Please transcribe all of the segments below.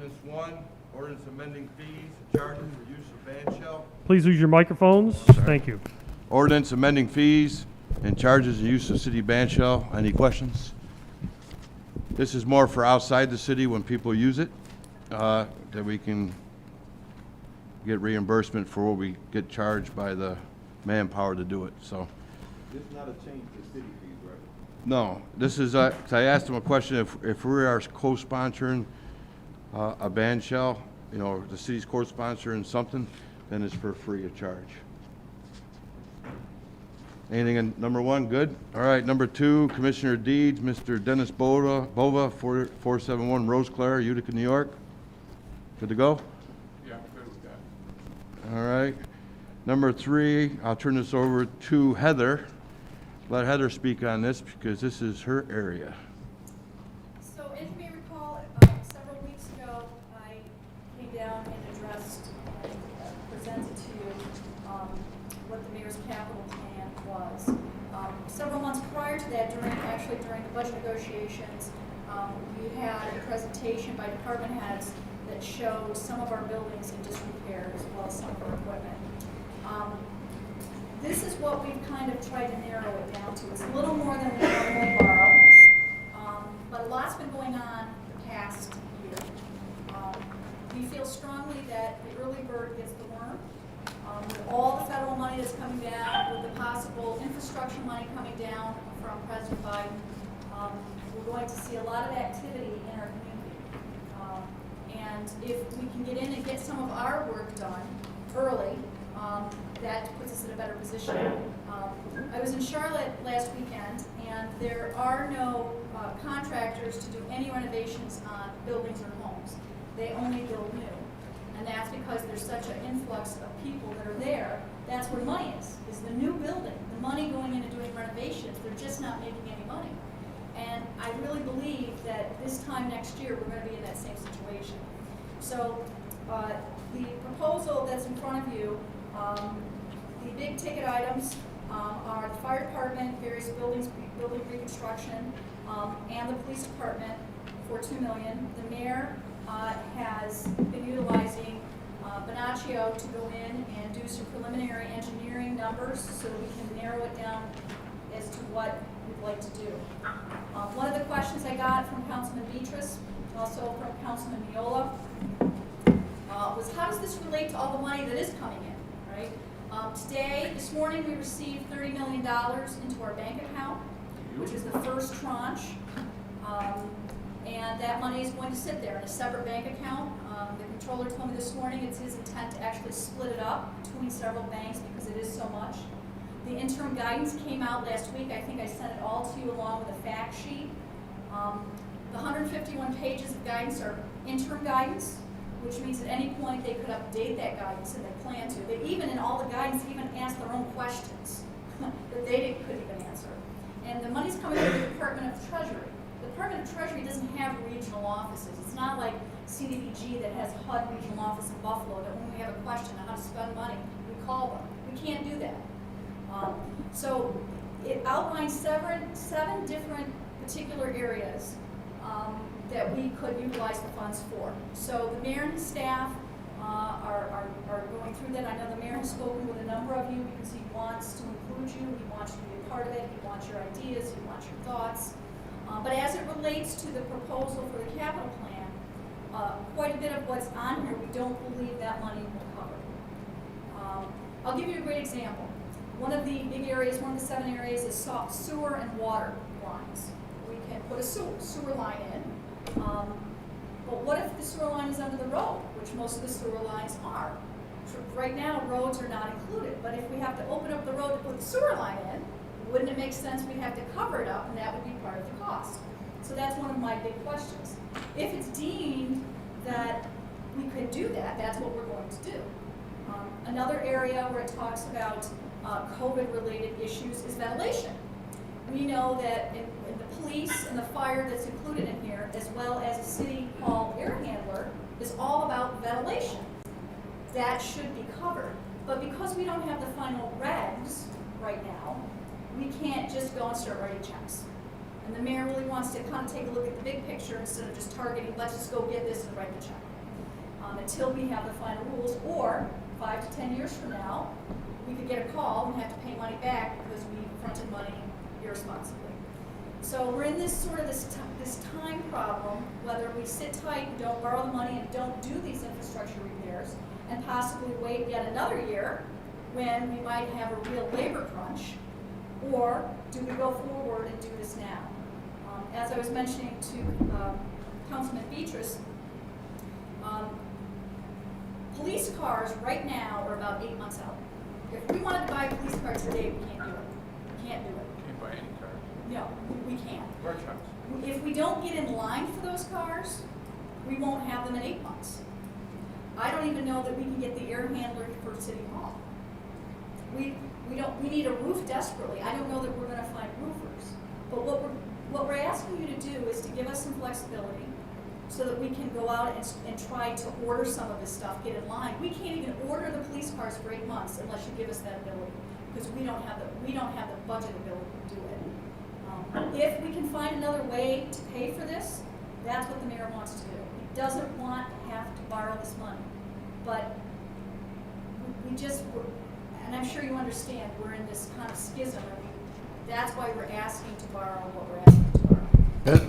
Ordinance 1, ordinance amending fees and charges for use of band shell. Please use your microphones. Thank you. Ordinance amending fees and charges and use of city band shell. Any questions? This is more for outside the city when people use it, that we can get reimbursement for what we get charged by the manpower to do it, so. This is not a change to city fees, right? No, this is, 'cause I asked them a question, if we are co-sponsoring a band shell, you know, the city's co-sponsoring something, then it's for free of charge. Anything in number 1, good? All right, number 2, Commissioner Deeds, Mr. Dennis Bova, 471 Rose Clare, Utica, New York. Good to go? Yeah, good with that. All right. Number 3, I'll turn this over to Heather. Let Heather speak on this because this is her area. So as you may recall, several weeks ago, I came down and addressed and presented to you what the mayor's capital plan was. Several months prior to that, during the budget negotiations, we had a presentation by department heads that showed some of our buildings in disrepair as well as some of our equipment. This is what we've kind of tried to narrow it down to. It's a little more than we normally borrow, but a lot's been going on the past year. We feel strongly that the early bird gets the worm. With all the federal money that's coming down, with the possible infrastructure money coming down from President Biden, we're going to see a lot of activity in our community. And if we can get in and get some of our work done early, that puts us in a better position. I was in Charlotte last weekend, and there are no contractors to do any renovations on buildings or homes. They only build new. And that's because there's such an influx of people that are there. That's where money is the new building. The money going into doing renovations, they're just not making any money. And I really believe that this time next year, we're going to be in that same situation. So the proposal that's in front of you, the big ticket items are the fire department, various building reconstruction, and the police department for $2 million. The mayor has been utilizing Bonaccio to go in and do some preliminary engineering numbers so we can narrow it down as to what we'd like to do. One of the questions I got from Councilman Beatrice, also from Councilman Miola, was how does this relate to all the money that is coming in, right? This morning, we received $30 million into our bank account, which is the first tranche. And that money is going to sit there in a separate bank account. The controller told me this morning it's his intent to actually split it up between several banks because it is so much. The interim guidance came out last week. I think I sent it all to you along with a fact sheet. The 151 pages of guidance are interim guidance, which means at any point they could update that guidance and they plan to. They even, in all the guidance, even ask their own questions that they couldn't even answer. And the money's coming from the Department of Treasury. The Department of Treasury doesn't have regional offices. It's not like CDBG that has HUD regional office in Buffalo that when we have a question on how to spend money, we call them. We can't do that. So it outlines seven different particular areas that we could utilize the funds for. So the mayor and his staff are going through that. I know the mayor has spoken with a number of you because he wants to include you. He wants you to be a part of it. He wants your ideas. He wants your thoughts. But as it relates to the proposal for the capital plan, quite a bit of what's on here we don't believe that money will cover. I'll give you a great example. One of the big areas, one of the 7 areas is sewer and water lines. We can put a sewer line in, but what if the sewer line is under the road, which most of the sewer lines are? Right now, roads are not included, but if we have to open up the road to put the sewer line in, wouldn't it make sense we'd have to cover it up, and that would be part of the cost? So that's one of my big questions. If it's deemed that we could do that, that's what we're going to do. Another area where it talks about COVID-related issues is ventilation. We know that in the police and the fire that's included in here, as well as a city hall air handler, is all about ventilation. That should be covered. But because we don't have the final regs right now, we can't just go and start writing checks. And the mayor really wants to kind of take a look at the big picture instead of just targeting, let's just go get this and write the check. until we have the final rules, or 5 to 10 years from now, we could get a call and have to pay money back because we fronted money irresponsibly. So we're in this sort of this time problem, whether we sit tight and don't borrow the money and don't do these infrastructure repairs, and possibly wait yet another year when we might have a real labor crunch, or do we go forward and do this now? As I was mentioning to Councilman Beatrice, police cars right now are about 8 months out. If we wanted to buy a police car today, we can't do it. We can't do it. Can't buy any cars. No, we can't. Car shops. If we don't get in line for those cars, we won't have them in 8 months. I don't even know that we can get the air handler for City Hall. We need a roof desperately. I don't know that we're gonna find roofers. But what we're asking you to do is to give us some flexibility so that we can go out and try to order some of this stuff, get in line. We can't even order the police cars for 8 months unless you give us that ability, because we don't have the budget ability to do it. If we can find another way to pay for this, that's what the mayor wants to do. He doesn't want to have to borrow this money, but and I'm sure you understand, we're in this kind of schism. That's why we're asking to borrow what we're asking to borrow.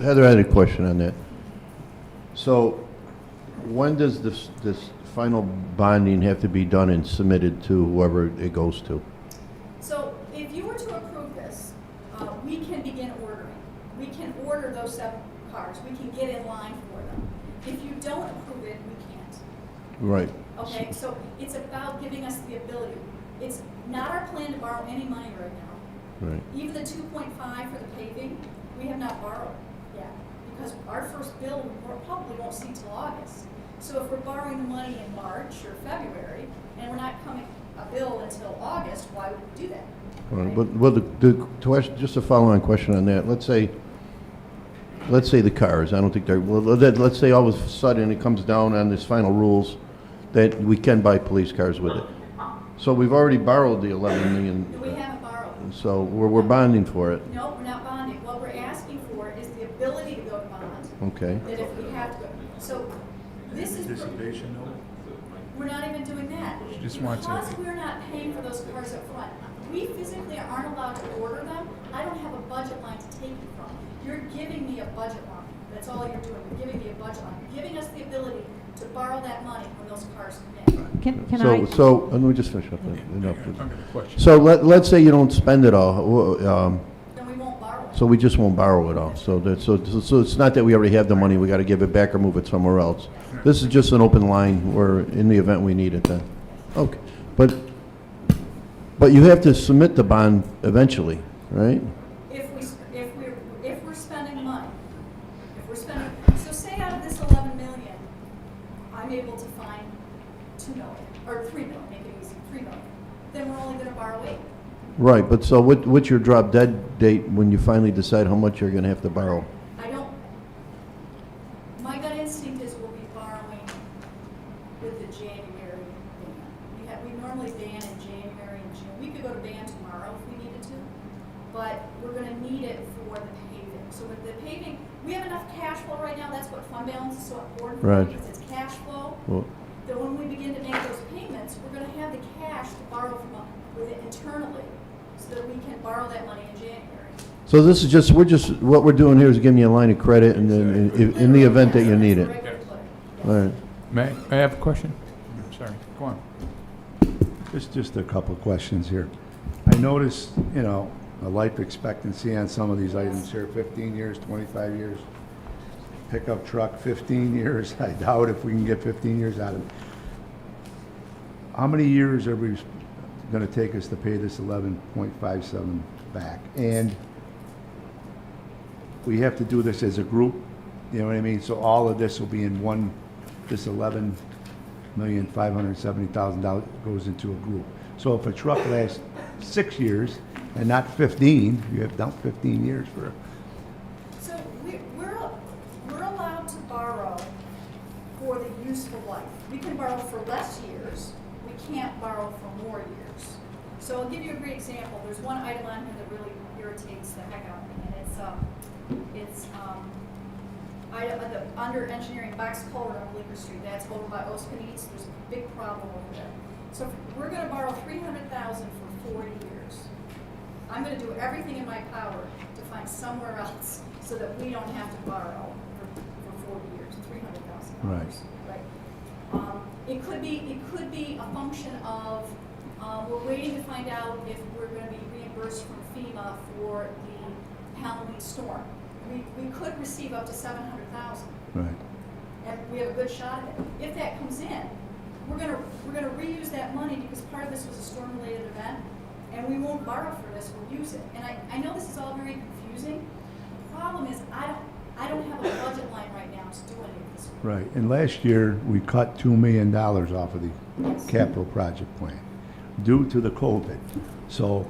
Heather, I had a question on that. So when does this final bonding have to be done and submitted to whoever it goes to? So if you were to approve this, we can begin ordering. We can order those 7 cars. We can get in line for them. If you don't approve it, we can't. Right. Okay, so it's about giving us the ability. It's not our plan to borrow any money right now. Right. Even the 2.5 for the paving, we have not borrowed yet, because our first bill we probably won't see till August. So if we're borrowing the money in March or February, and we're not coming a bill until August, why would we do that? Right. Right? Well, the question, just a follow-on question on that. Let's say the cars. I don't think they're. Well, let's say all of a sudden it comes down on this final rules that we can buy police cars with it. So we've already borrowed the 11 million. We haven't borrowed. So we're bonding for it. No, we're not bonding. What we're asking for is the ability to go to bond. Okay. That if we have to go. So this is. Anticipation note? We're not even doing that. She just wants it. Because we're not paying for those cars up front, we physically aren't allowed to order them. I don't have a budget line to take it from. You're giving me a budget line. That's all you're doing. You're giving me a budget line. You're giving us the ability to borrow that money when those cars come in. Can I? So let me just finish up. Enough. I've got a question. So let's say you don't spend it all. Then we won't borrow it. So we just won't borrow it all. So it's not that we already have the money, we got to give it back or move it somewhere else. This is just an open line where, in the event we need it, then. Okay, but you have to submit the bond eventually, right? If we're spending money, so say out of this 11 million, I'm able to find 2 million, or 3 million, make it easy, 3 million, then we're only going to borrow 8. Right. But so what's your drop dead date when you finally decide how much you're going to have to borrow? My gut instinct is we'll be borrowing with the January ban. We normally ban in January and June. We could go to ban tomorrow if we needed to, but we're gonna need it for the paving. So with the paving, we have enough cash flow right now. That's what fund balance is so important for, Right. because it's cash flow. Well, That when we begin to make those payments, we're gonna have the cash to borrow from with it internally, so that we can borrow that money in January. so this is just what we're doing here is giving you a line of credit, and then in the event that you need it. That's the regular play. Yes. All right. May I have a question? Sorry, go on. Just a couple of questions here. I noticed, a life expectancy on some of these items here, 15 years, 25 years. Pickup truck, 15 years. I doubt if we can get 15 years out of it. How many years are we going to take us to pay this 11.57 back? And we have to do this as a group, you know what I mean? So all of this will be in one, this $11,570,000 goes into a group. So if a truck lasts 6 years and not 15, you have down 15 years for it. So we're allowed to borrow for the useful life. We can borrow for less years. We can't borrow for more years. So I'll give you a great example. There's one item on here that really irritates the heck out of me, and it's under engineering box culvert on Bleecker Street, that's over by Ospinitz, there's a big problem over there. So if we're gonna borrow $300,000 for 40 years. I'm gonna do everything in my power to find somewhere else so that we don't have to borrow for 40 years, $300,000. Right. Right. It could be a function of, we're waiting to find out if we're gonna be reimbursed from FEMA for the Halloween storm. We could receive up to $700,000. Right. And we have a good shot at it. If that comes in, we're gonna reuse that money because part of this was a storm-related event, and we won't borrow for this, we'll use it. And I know this is all very confusing. The problem is, I don't have a budget line right now to do any of this. Right, and last year, we cut $2 million off of the Yes. capital project plan due to the COVID. So,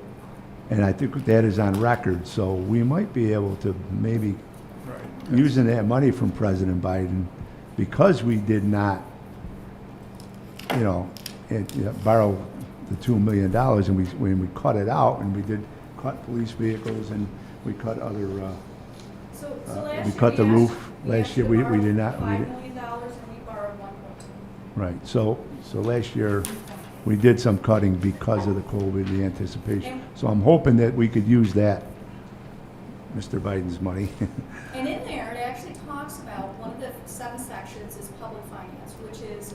and I think that is on record, so we might be able to maybe, using that money from President Biden, because we did not, borrow the $2 million, and we cut it out, and we did cut police vehicles, and we cut other, So last we year cut the asked- roof. Last year, we did not. $5 million and we borrowed 1.2. Right, so last year, we did some cutting because of the COVID, the anticipation. So I'm hoping that we could use that, Mr. Biden's money. And in there, it actually talks about, one of the 7 sections is public finance, which is,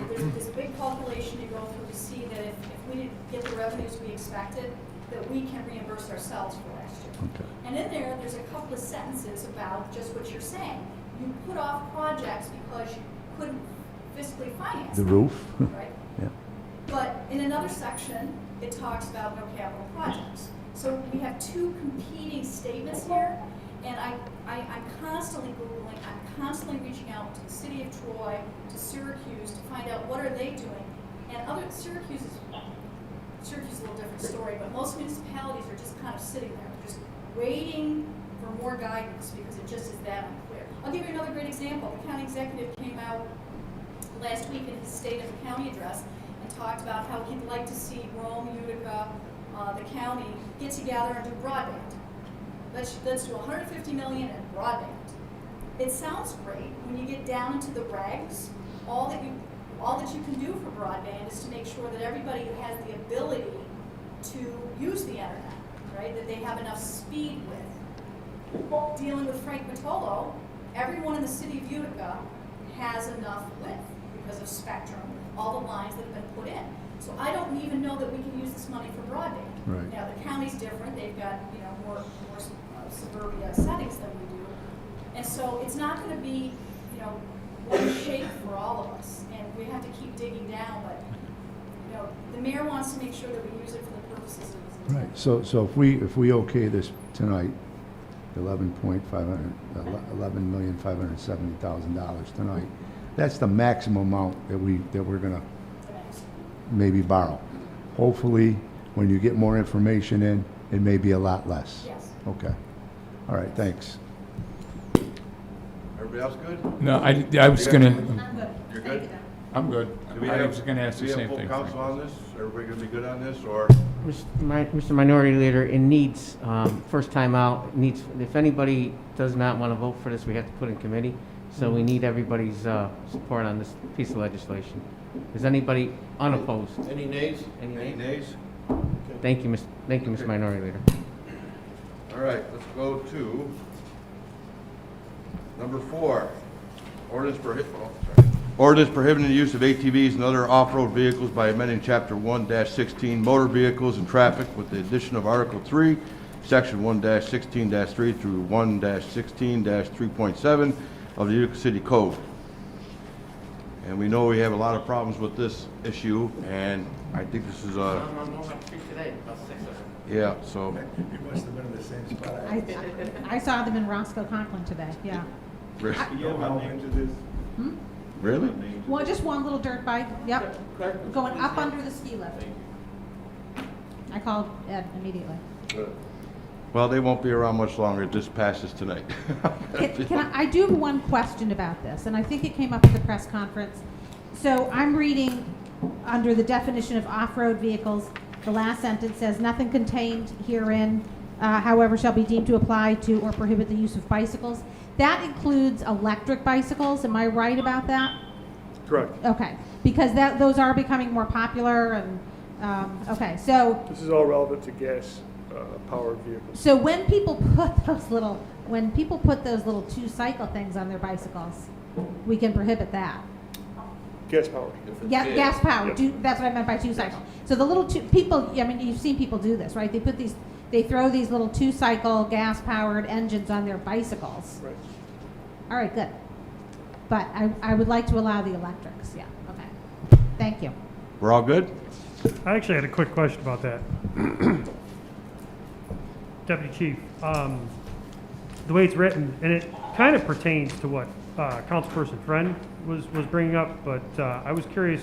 there's this big calculation you go through to see that if we didn't get the revenues we expected, that we can reimburse ourselves for last year. Okay. And in there, there's a couple of sentences about just what you're saying. You put off projects because you couldn't fiscally finance The them, roof? right? Yeah. But in another section, it talks about no capital projects. So we have 2 competing statements here, and I'm constantly Googling, I'm constantly reaching out to the city of Troy, to Syracuse, to find out what are they doing. And Syracuse is a little different story, but most municipalities are just kind of sitting there, just waiting for more guidance because it just is that unclear. I'll give you another great example. The county executive came out last week in his State of the County address and talked about how he'd like to see Rome, Utica, the county get together and do broadband. Let's do $150 million in broadband. It sounds great. When you get down into the regs, all that you can do for broadband is to make sure that everybody has the ability to use the internet, right? That they have enough speed with. Dealing with Frank Matolo, everyone in the city of Utica has enough width because of spectrum, all the lines that have been put in. So I don't even know that we can use this money for broadband. Right. Now, the county's different. They've got, more suburbia settings than we do. And so it's not going to be, one shape for all of us. And we have to keep digging down. But, the mayor wants to make sure that we use it for the purposes of its Right, intent. so if we okay this tonight, $11,570,000 tonight, that's the maximum amount that we're gonna The next. maybe borrow. Hopefully, when you get more information in, it may be a lot less. Yes. Okay. All right, thanks. Everybody else good? No, I was gonna, You're good? I'm good. Do we I have- was gonna ask do the we same have thing. full council Frank. on this? Everybody gonna be good on this, or? Mr. Minority Leader, it needs, first time out, it needs, if anybody does not want to vote for this, we have to put in committee. So we need everybody's support on this piece of legislation. Is anybody unopposed? Any nays? Any Any nays? nays? Thank you, Mr. Minority Leader. All right, let's go to number 4. Ordinance prohibiting the use of ATVs and other off-road vehicles by amending Chapter 1-16 Motor Vehicles and Traffic with the addition of Article 3, Section 1-16-3 through 1-16-3.7 of the Utica City Code. And we know we have a lot of problems with this issue, and I think this is a, yeah, so, You must have been in the same spot. I saw them in Roscoe Conklin today, yeah. really? Well, just one little dirt bike, yep, going up under the ski lift. I called Ed immediately. Well, they won't be around much longer. It just passes tonight. I do have one question about this, and I think it came up at the press conference. So I'm reading under the definition of off-road vehicles, the last sentence says, nothing contained herein, however, shall be deemed to apply to or prohibit the use of bicycles. that includes electric bicycles, am I right about that? Correct. Okay, because those are becoming more popular and, okay, so, This is all relevant to gas powered vehicles. so when people put those little 2-cycle things on their bicycles, we can prohibit that. Gas powered. Yeah, gas powered, Yes. that's what I meant by 2-cycle. So the little people, I mean, you've seen people do this, right? They throw these little 2-cycle gas powered engines on their bicycles. Right. All right, good. But I would like to allow the electrics, yeah, okay. Thank you. We're all good? I actually had a quick question about that. Deputy Chief, the way it's written, and it kind of pertains to what Councilperson Friend was bringing up, but I was curious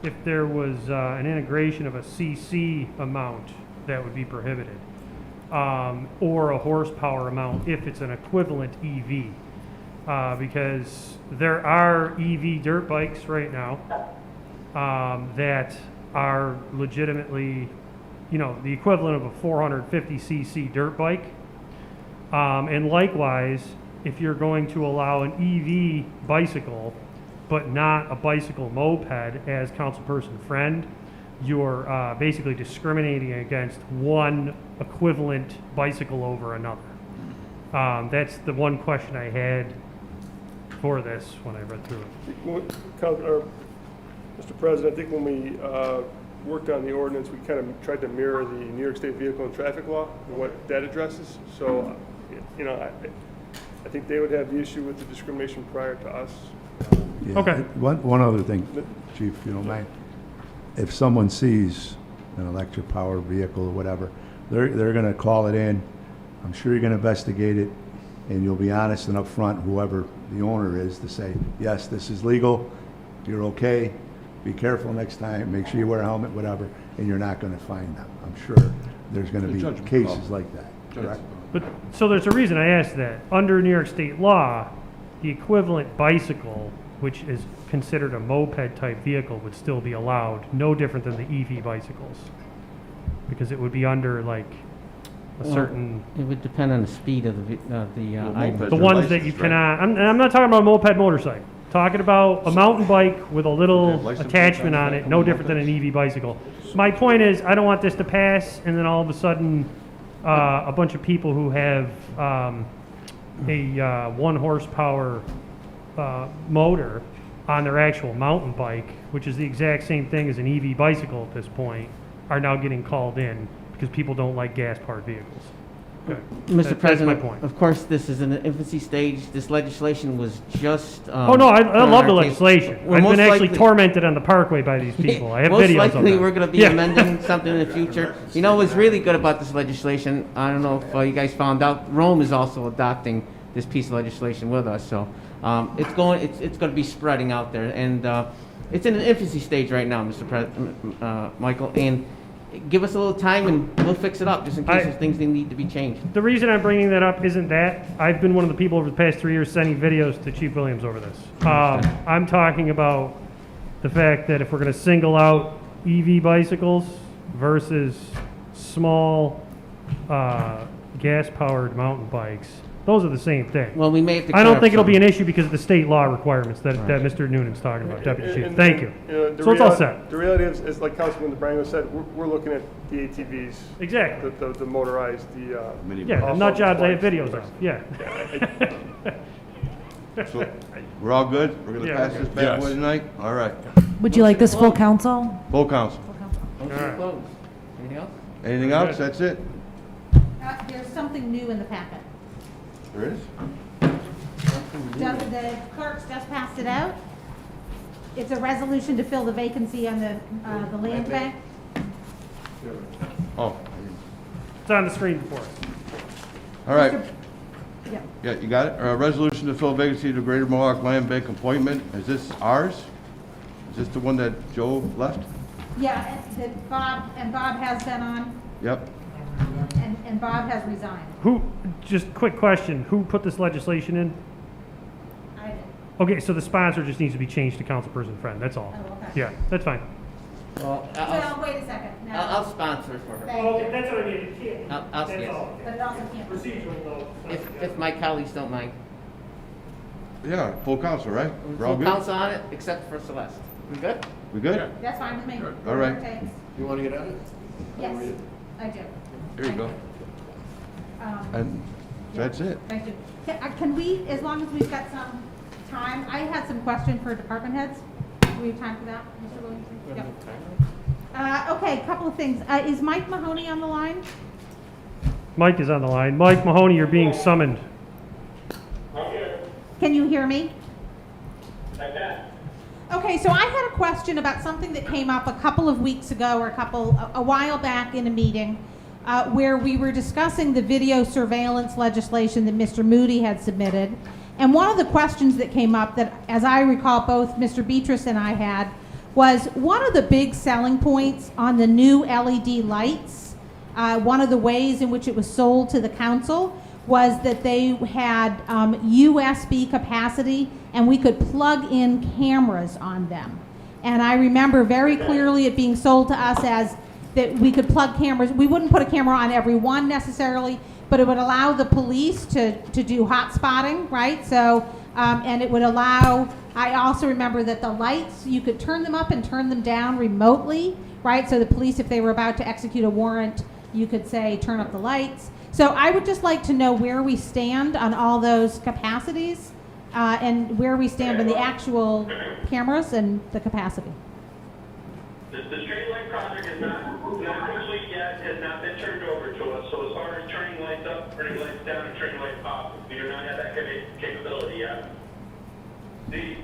if there was an integration of a CC amount that would be prohibited, or a horsepower amount if it's an equivalent EV. Because there are EV dirt bikes right now that are legitimately, the equivalent of a 450cc dirt bike. And likewise, if you're going to allow an EV bicycle, but not a bicycle moped, as Councilperson Friend, you're basically discriminating against one equivalent bicycle over another. That's the one question I had for this when I read through it. Mr. President, I think when we worked on the ordinance, we kind of tried to mirror the New York State Vehicle and Traffic Law and what that addresses. So, I think they would have the issue with the discrimination prior to us. Yeah. Okay. One other thing, Chief, if you don't mind. If someone sees an electric powered vehicle or whatever, they're going to call it in. I'm sure you're going to investigate it, and you'll be honest and upfront, whoever the owner is, to say, yes, this is legal, you're okay, be careful next time, make sure you wear a helmet, whatever, and you're not going to find them. I'm sure there's going to The be judgment cases call. like that, correct? But, so there's a reason I asked that. Under New York State law, the equivalent bicycle, which is considered a moped type vehicle, would still be allowed, no different than the EV bicycles. Because it would be under like a certain, It would depend on the speed of the item. moped- the your ones that you license, right? cannot, I'm not talking about a moped motorcycle. Talking about a mountain bike with a Okay, little license attachment plate on it, on no the different than an mopeds. EV bicycle. My point is, I don't want this to pass, and then all of a sudden, a bunch of people who have a 1 horsepower motor on their actual mountain bike, which is the exact same thing as an EV bicycle at this point, are now getting called in because people don't like gas-powered vehicles. Okay. Mr. President, That's my point. of course, this is in the infancy stage. This legislation was just. Oh, no, I put on love the our table. legislation. We're I've most been actually likely- tormented on the parkway by these people. I have Most videos of likely, them. we're going to be Yeah. amending something in the future. You know what's really good about this legislation? I don't know if you guys found out, Rome is also adopting this piece of legislation with us. So it's going to be spreading out there, and it's in the infancy stage right now, Mr. Michael. And give us a little time, and we'll fix it up, just in case there's things that need to be changed. The reason I'm bringing that up isn't that. I've been one of the people over the past 3 years sending videos to Chief Williams over this. I'm talking about the fact that if we're going to single out EV bicycles versus small gas-powered mountain bikes, those are the same thing. Well, we may have to. I don't clear think up it'll be an something. issue because of the state law requirements that Mr. Noonan's talking about, Deputy Chief. And- Thank you. the So it's all reality- set. The reality is like Councilman DeBrango said, we're looking at the ATVs. Exactly. The motorized, Mini Yeah, the bike. nut jobs I have videos of, yeah. So, we're all good? We're gonna Yeah. pass this bad boy Yes. tonight? All right. Would you like this full council? Full council. Motion All right. closed. Anything else? Anything else? That's it? There's something new in the packet. There is? The clerks just passed it out. It's a resolution to fill the vacancy on the land bank. Oh, It's on the screen before us. all right. Yeah. Yeah, you got it? A resolution to fill vacancy to Greater Mohawk Land Bank appointment. Is this ours? Is this the one that Joe left? Yeah, Bob has been on, Yep. and Bob has resigned. Just quick question, who put this legislation in? I did. Okay, so the sponsor just needs to be changed to Councilperson Friend, that's all. Oh, okay. Yeah, that's fine. Well, Well, wait a second. No. I'll sponsor for her. Thank you. that's what I mean, I'll see it. But it also can't. Procedural though. If my colleagues don't mind. Yeah, full council, right? We're all Full good? council on it, except for Celeste. We good? We good? That's fine with me. All right. Whatever it takes. You want to get on it? Yes, I do. Here you go. Um, And that's it. Thank you. Can we, as long as we've got some time, I had some question for department heads. Do we have time for that, Mr. Williamson? Yep. Okay, a couple of things. Is Mike Mahoney on the line? Mike is on the line. Mike Mahoney, you're being summoned. Can you hear me? I can. Okay, so I had a question about something that came up a couple of weeks ago or a while back in a meeting where we were discussing the video surveillance legislation that Mr. Moody had submitted. And one of the questions that came up that, as I recall, both Mr. Beatrice and I had was one of the big selling points on the new LED lights, one of the ways in which it was sold to the council was that they had USB capacity and we could plug in cameras on them. And I remember very clearly it being sold to us as that we could plug cameras. We wouldn't put a camera on every one necessarily, but it would allow the police to do hot spotting, right? So, and it would allow, I also remember that the lights, you could turn them up and turn them down remotely, right? So the police, if they were about to execute a warrant, you could say, turn up the lights. So I would just like to know where we stand on all those capacities and where we stand on the actual cameras and the capacity. The streetlight project is not complete yet, has not been turned over to us, so as far as turning lights up, turning lights down, and turning lights off, we do not have that capability yet. It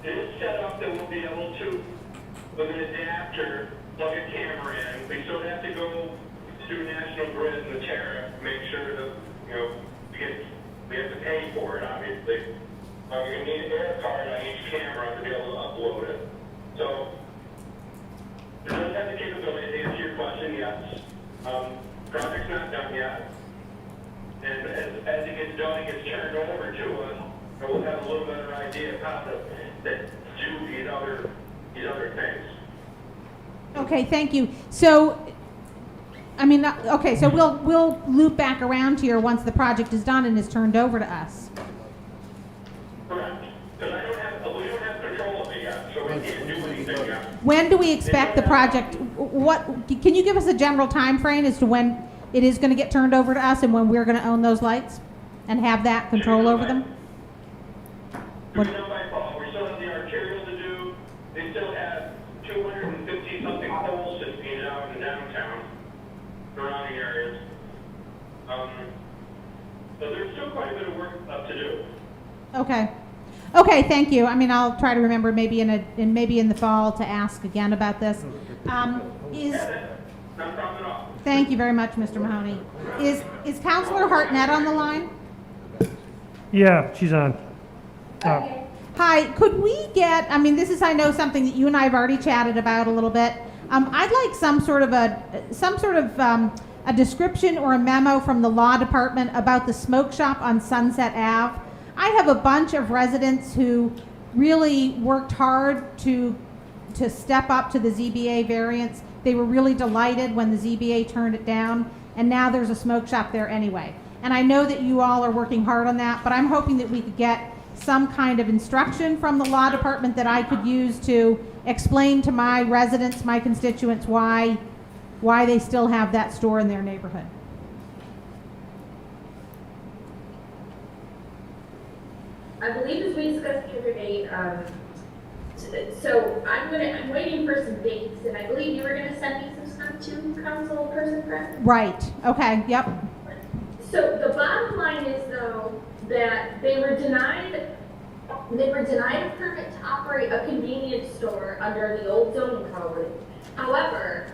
is set up that we'll be able to, with an adapter, plug a camera in. We still have to go through National Grid and the tariff, make sure that, we have to pay for it, obviously. You're going to need an air card on each camera to be able to upload it. So, it does have the capability to answer your question, yes. Project's not done yet. And as it gets done, it gets turned over to us, and we'll have a little better idea of how to do these other things. Okay, thank you. So, okay, so we'll loop back around here once the project is done and is turned over to us. Correct. Because we don't have control of it yet, so we can't do anything yet. When do we expect the project, can you give us a general time frame as to when it is going to get turned over to us and when we're going to own those lights and have that control over them? Do we know by fall? We still have the arterial to do. They still have 250-something poles that being out in downtown, surrounding areas. So there's still quite a bit of work left to do. Okay. Okay, thank you. I'll try to remember maybe in the fall to ask again about this. Not a problem at all. Thank you very much, Mr. Mahoney. Is Counselor Hartnett on the line? Yeah, she's on. Hi, could we get, this is, I know, something that you and I have already chatted about a little bit. I'd like some sort of a description or a memo from the law department about the smoke shop on Sunset Ave. I have a bunch of residents who really worked hard to step up to the ZBA variance. They were really delighted when the ZBA turned it down, and now there's a smoke shop there anyway. And I know that you all are working hard on that, but I'm hoping that we could get some kind of instruction from the law department that I could use to explain to my residents, my constituents, why they still have that store in their neighborhood. I believe as we discussed the other day, so I'm waiting for some dates, and I believe you were gonna send me some stuff to council person friend. Right, okay, yep. So the bottom line is though, that they were denied a permit to operate a convenience store under the old zoning code. However,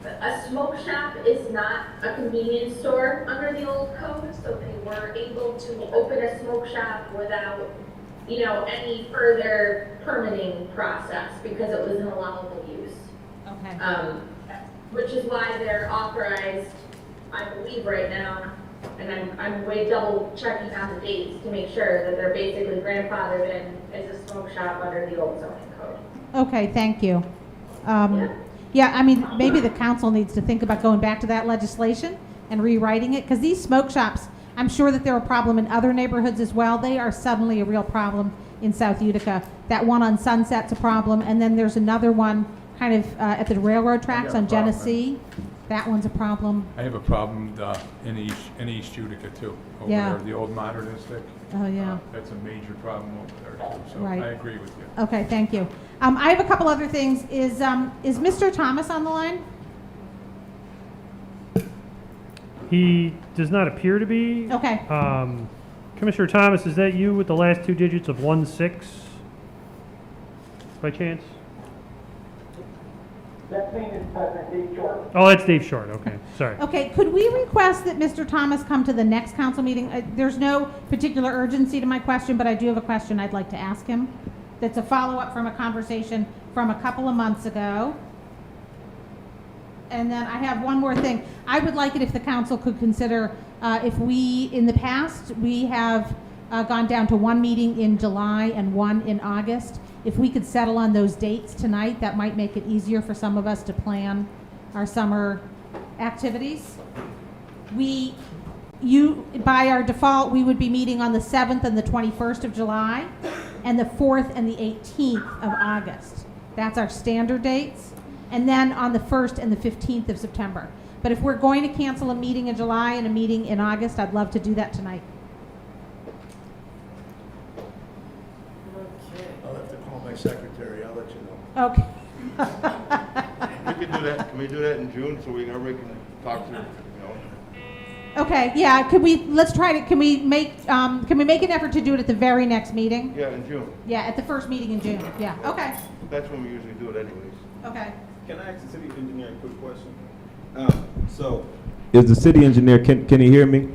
a smoke shop is not a convenience store under the old code, so they were able to open a smoke shop without, any further permitting process because it was an allowable use. Okay. Which is why they're authorized, I believe right now, and I'm way double checking on the dates to make sure that they're basically grandfathered in as a smoke shop under the old zoning code. Okay, thank you. Yeah, maybe the council needs to think about going back to that legislation and rewriting it, because these smoke shops, I'm sure that they're a problem in other neighborhoods as well. They are suddenly a real problem in South Utica. That one on Sunset's a problem, and then there's another one kind of at the railroad tracks on Genesee. That one's a problem. I have a problem in East Utica too. Over Yeah. there, the old modernistic. Oh, yeah. That's a major problem over there too. So Right. I agree with you. Okay, thank you. I have a couple other things. Is Mr. Thomas on the line? He does not appear to be. Okay. Commissioner Thomas, is that you with the last two digits of 16? By chance? That thing is President Dave Short. Oh, that's Dave Short. Okay, sorry. Okay, could we request that Mr. Thomas come to the next council meeting? There's no particular urgency to my question, but I do have a question I'd like to ask him. That's a follow-up from a conversation from a couple of months ago. And then I have one more thing. I would like it if the council could consider, if we, in the past, we have gone down to one meeting in July and one in August. If we could settle on those dates tonight, that might make it easier for some of us to plan our summer activities. By our default, we would be meeting on the 7th and the 21st of July, and the 4th and the 18th of August. That's our standard dates. And then on the 1st and the 15th of September. But if we're going to cancel a meeting in July and a meeting in August, I'd love to do that tonight. I'll have to call my secretary, I'll let you know. Okay. We can do that. Can we do that in June so everybody can talk to, you know? Okay, yeah, can we make an effort to do it at the very next meeting? Yeah, in June. Yeah, at the first meeting in June, yeah, okay, That's when we usually do it anyways. okay. Can I ask the city engineer a quick question? So, is the city engineer, can he hear me?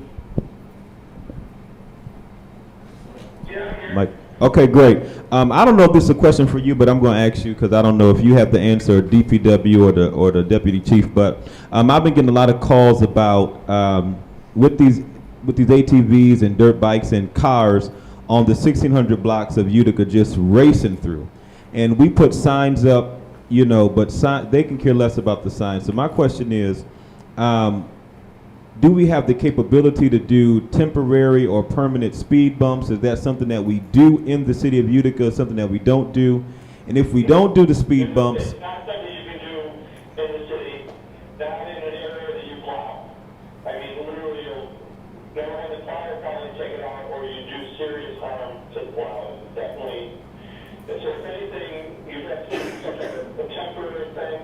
Mike? Okay, great. I don't know if this is a question for you, but I'm going to ask you because I don't know if you have the answer, DPW or the deputy chief. But I've been getting a lot of calls about with these ATVs and dirt bikes and cars on the 1600 blocks of Utica just racing through, and we put signs up, you know, but they can care less about the signs. So my question is, do we have the capability to do temporary or permanent speed bumps? Is that something that we do in the city of Utica, something that we don't do? And if we don't do the speed bumps... It's not something you can do in the city, not in an area that you plow. I mean, literally, you'll never have the tire probably take it out, or you do serious harm to the plow. It's definitely, so if anything, you have to do some kind of a temporary thing.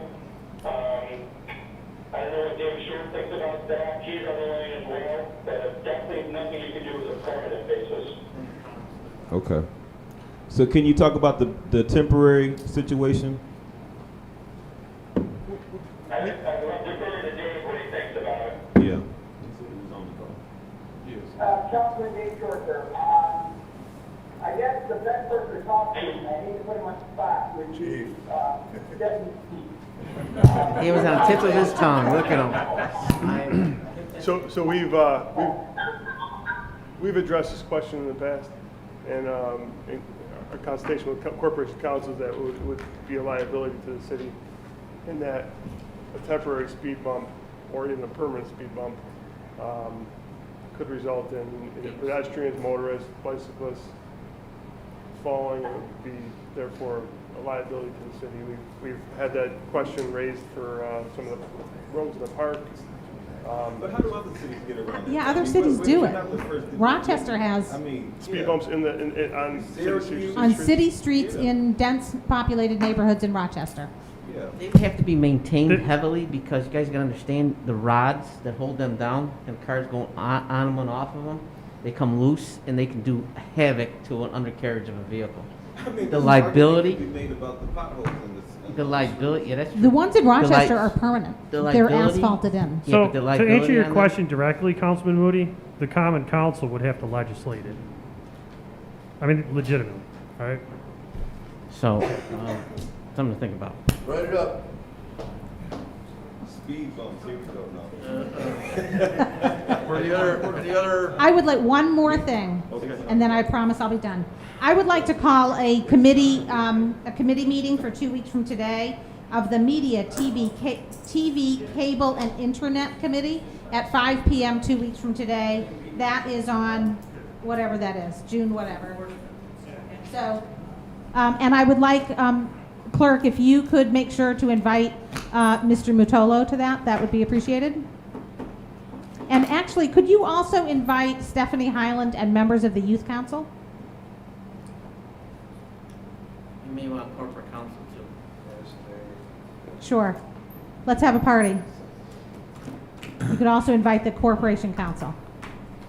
I don't know what David Short thinks about that. He's on the line as well, but definitely nothing you can do as a permanent basis. Okay. So can you talk about the temporary situation? I love deferring to Dave what he thinks about it. Yeah. Councilman Dave Short, sir. I guess the best person to talk to, and I hate to put him on the spot, would be Deputy Chief. He was on the tip of his tongue. Look at him. So we've addressed this question in the past, and in our consultation with corporation councils that would be a liability to the city, in that a temporary speed bump or even a permanent speed bump could result in pedestrians, motorists, bicyclists falling, and would be therefore a liability to the city. We've had that question raised for some of the roads in the park. But how do other cities get around that? Yeah, other cities do it. Rochester has Speed bumps on city streets. on city streets in dense populated neighborhoods in Rochester. Yeah. They have to be maintained heavily because you guys gotta understand the rods that hold them down and cars going on them and off of them, they come loose and they can do havoc to an undercarriage of a vehicle. I mean, The liability, be made about the potholes in this. the liability, yeah, that's true. The ones in Rochester li- are permanent. the They're liability- asphalted in. Yeah, So, but the to liability answer your on that- question directly, Councilman Moody, the Common Council would have to legislate it. I mean, legitimately, all right? So, something to think about. Write it up. Speed bumps, here we go now. Any other? I would like one more thing, and then I promise I'll be done. I would like to call a committee meeting for 2 weeks from today of the Media, TV, Cable, and Internet Committee. at 5 p.m. 2 weeks from today. That is on whatever that is, June whatever. So, and I would like, Clerk, if you could make sure to invite Mr. Mutolo to that, that would be appreciated. And actually, could you also invite Stephanie Highland and members of the Youth Council? You may want corporate counsel too. Sure. Let's have a party. You could also invite the Corporation Council.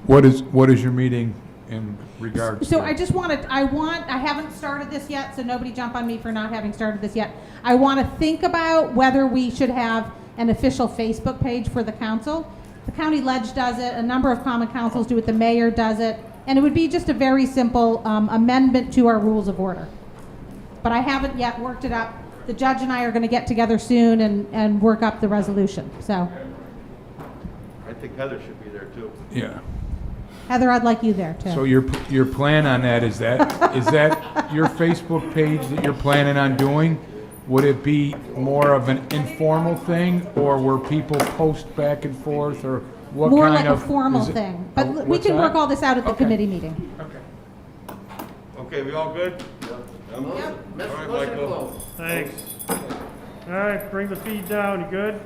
What is your meeting in regards So to? I haven't started this yet, so nobody jump on me for not having started this yet. I want to think about whether we should have an official Facebook page for the council. The county ledge does it, a number of common councils do it, the mayor does it, and it would be just a very simple amendment to our rules of order. But I haven't yet worked it up. The judge and I are going to get together soon and work up the resolution, so. I think Heather should be there too. Yeah. Heather, I'd like you there too. So your plan on that, is that your Facebook page that you're planning on doing? Would it be more of an informal thing, or where people post back and forth, or what More kind like of? a formal is it- thing, but we what's can work that? all this out at the Okay. committee meeting. Okay. Okay, we all good? Yep. All right, Motion to Michael. close. Thanks. All right, bring the feed down, you good?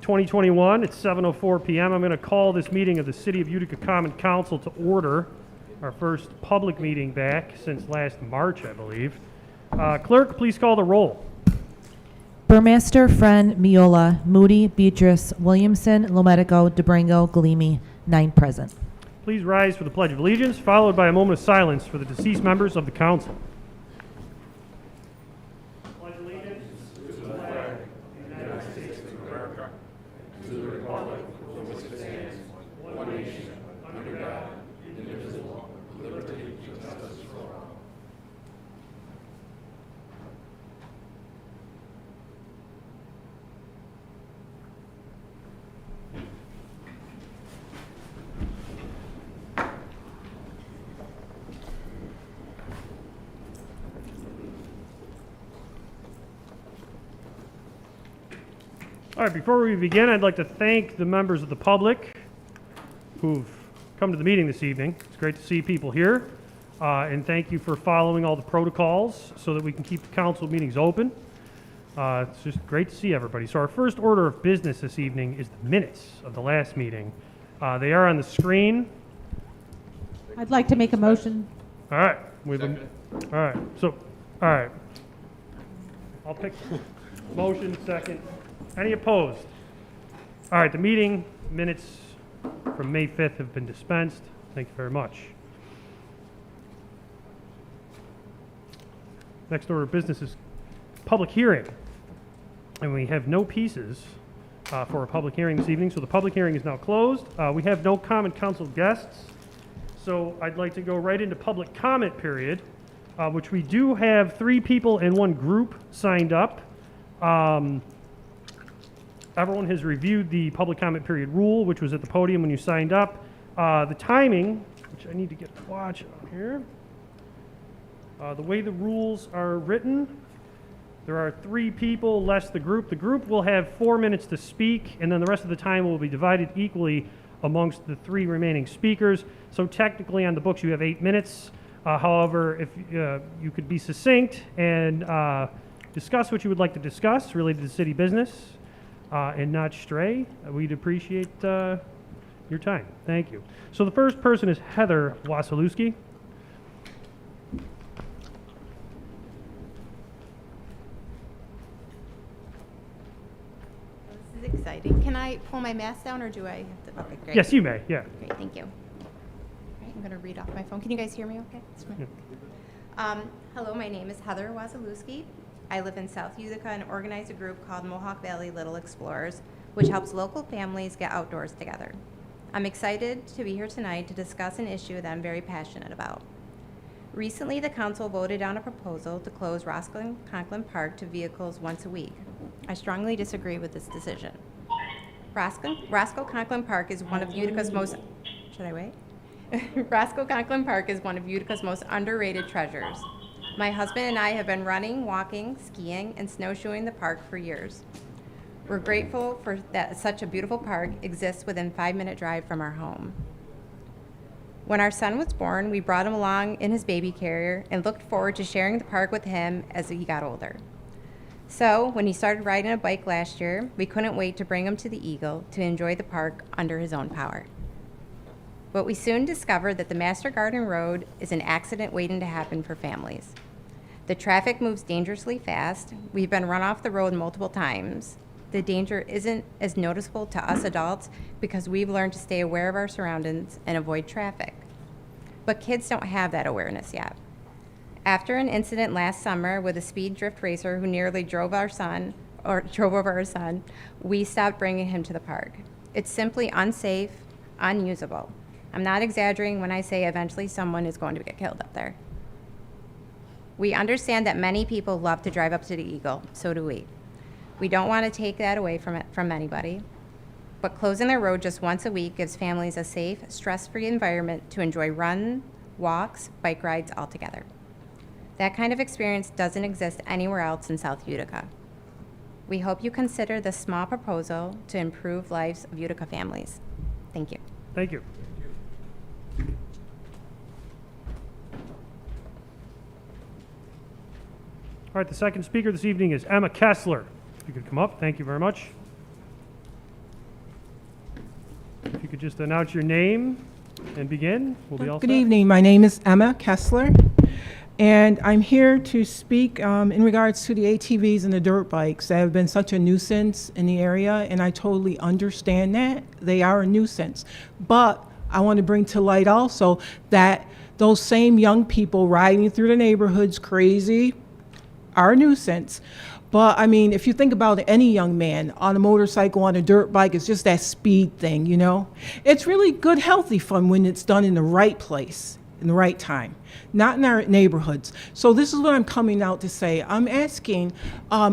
2021. It's 7:04 p.m. I'm going to call this meeting of the City of Utica Common Council to order. Our first public meeting back since last March, I believe. Clerk, please call the roll. Burmaster, Friend, Miola, Moody, Beatrice, Williamson, Lometico, DeBrango, Galimi, 9 present. Please rise for the Pledge of Allegiance, followed by a moment of silence for the deceased members of the council. Pledge allegiance to the flag of the United States of America, to the republic for which it stands, one nation, under God, indivisible, with liberty and justice for all. All right, before we begin, I'd like to thank the members of the public who've come to the meeting this evening. It's great to see people here, and thank you for following all the protocols so that we can keep the council meetings open. It's just great to see everybody. So our first order of business this evening is the minutes of the last meeting. They are on the screen. I'd like to make a motion. All right. All right. So, all right. I'll pick motion second. Any opposed? All right, the meeting minutes from May 5th have been dispensed. Thank you very much. Next order of business is public hearing. And we have no pieces for a public hearing this evening, so the public hearing is now closed. We have no common council guests, so I'd like to go right into public comment period, which we do have 3 people in one group signed up. Everyone has reviewed the public comment period rule, which was at the podium when you signed up. The timing, which I need to get to watch on here. The way the rules are written, there are 3 people less the group. The group will have 4 minutes to speak, and then the rest of the time will be divided equally amongst the 3 remaining speakers. So technically on the books you have 8 minutes. However, if you could be succinct and discuss what you would like to discuss related to city business, and not stray, we'd appreciate your time. Thank you. So the first person is Heather Wasilewski. This is exciting. Can I pull my mask down or do I have to? Okay, great. Yes, you may, yeah. Great, thank you. All right, I'm going to read off my phone. Can you guys hear me okay? Yeah. Hello, my name is Heather Wasilewski. I live in South Utica and organize a group called Mohawk Valley Little Explorers, which helps local families get outdoors together. I'm excited to be here tonight to discuss an issue that I'm very passionate about. Recently, the council voted on a proposal to close Roscoe Conklin Park to vehicles once a week. I strongly disagree with this decision. Roscoe Conklin Park is one of Utica's most, should I wait? Roscoe Conklin Park is one of Utica's most underrated treasures. My husband and I have been running, walking, skiing, and snowshoeing the park for years. We're grateful for that such a beautiful park exists within 5-minute drive from our home. When our son was born, we brought him along in his baby carrier and looked forward to sharing the park with him as he got older. So, when he started riding a bike last year, we couldn't wait to bring him to the Eagle to enjoy the park under his own power. But we soon discovered that the Master Garden Road is an accident waiting to happen for families. The traffic moves dangerously fast. We've been run off the road multiple times. The danger isn't as noticeable to us adults because we've learned to stay aware of our surroundings and avoid traffic. But kids don't have that awareness yet. After an incident last summer with a speed drift racer who nearly drove over our son, we stopped bringing him to the park. It's simply unsafe, unusable. I'm not exaggerating when I say eventually someone is going to get killed up there. We understand that many people love to drive up to the Eagle, so do we. We don't want to take that away from anybody, but closing the road just once a week gives families a safe, stress-free environment to enjoy runs, walks, bike rides all together. That kind of experience doesn't exist anywhere else in South Utica. We hope you consider this small proposal to improve lives of Utica families. Thank you. Thank you. All right, the second speaker this evening is Emma Kessler. If you could come up, thank you very much. just announce your name and begin, we'll be all set. Good evening. My name is Emma Kessler, and I'm here to speak in regards to the ATVs and the dirt bikes that have been such a nuisance in the area, and I totally understand that. They are a nuisance. But I want to bring to light also that those same young people riding through the neighborhoods crazy are a nuisance. But I mean, if you think about any young man on a motorcycle, on a dirt bike, it's just that speed thing, you know? It's really good, healthy fun when it's done in the right place, in the right time, not in our neighborhoods. So this is what I'm coming out to say. I'm asking,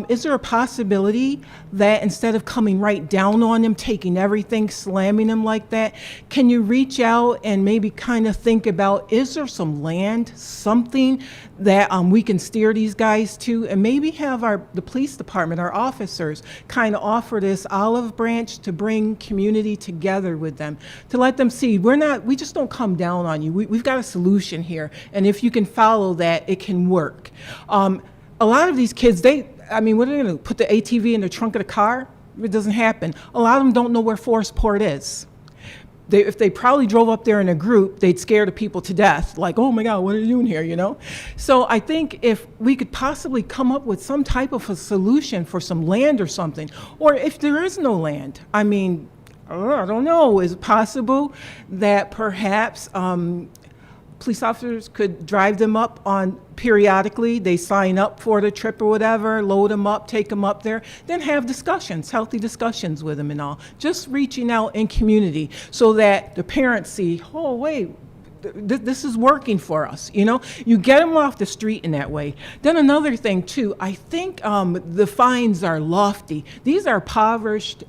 is there a possibility that instead of coming right down on them, taking everything, slamming them like that, can you reach out and maybe kind of think about, is there some land, something that we can steer these guys to, and maybe have the police department, our officers, kind of offer this olive branch to bring community together with them, to let them see we just don't come down on you. We've got a solution here, and if you can follow that, it can work. A lot of these kids, what are they going to put the ATV in the trunk of the car? It doesn't happen. A lot of them don't know where Forestport is. If they probably drove up there in a group, they'd scare the people to death, like, oh my God, what are you doing here, you know? So I think if we could possibly come up with some type of a solution for some land or something, or if there is no land, I mean, I don't know, is it possible that perhaps police officers could drive them up on periodically, they sign up for the trip or whatever, load them up, take them up there, then have discussions, healthy discussions with them and all. Just reaching out in community so that the parents see, oh wait, this is working for us, you know? You get them off the street in that way. Then another thing too, I think the fines are lofty. These are impoverished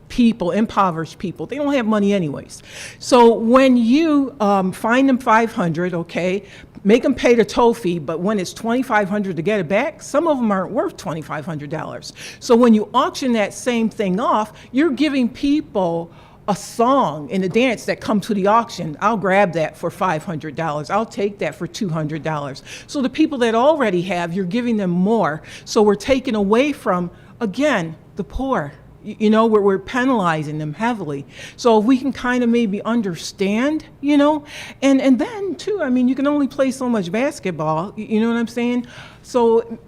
people. They don't have money anyways. So when you fine them $500, okay, make them pay the toll fee, but when it's $2,500 to get it back, some of them aren't worth $2,500. So when you auction that same thing off, you're giving people a song and a dance that come to the auction. I'll grab that for $500. I'll take that for $200. So the people that already have, you're giving them more. So we're taking away from, again, the poor. You know, we're penalizing them heavily. So if we can kind of maybe understand, you know, and then too, I mean, you can only play so much basketball, you know what I'm saying? So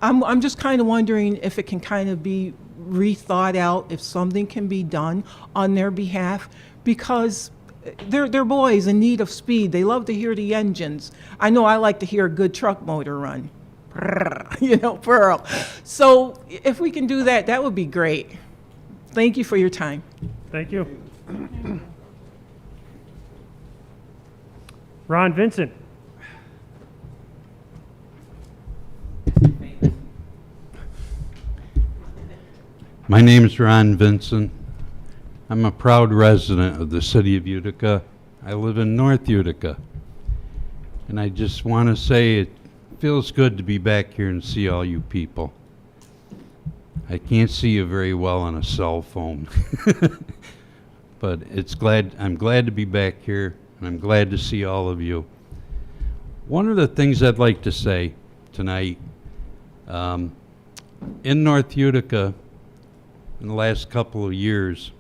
I'm just kind of wondering if it can kind of be rethought out, if something can be done on their behalf, because they're boys in need of speed. They love to hear the engines. I know I like to hear a good truck motor run. You know, Pearl. So if we can do that, that would be great. Thank you for your time. Thank you. Ron Vincent. My name is Ron Vincent. I'm a proud resident of the city of Utica. I live in North Utica. And I just want to say it feels good to be back here and see all you people. I can't see you very well on a cell phone. But I'm glad to be back here, and I'm glad to see all of you. One of the things I'd like to say tonight, in North Utica, in the last couple of years,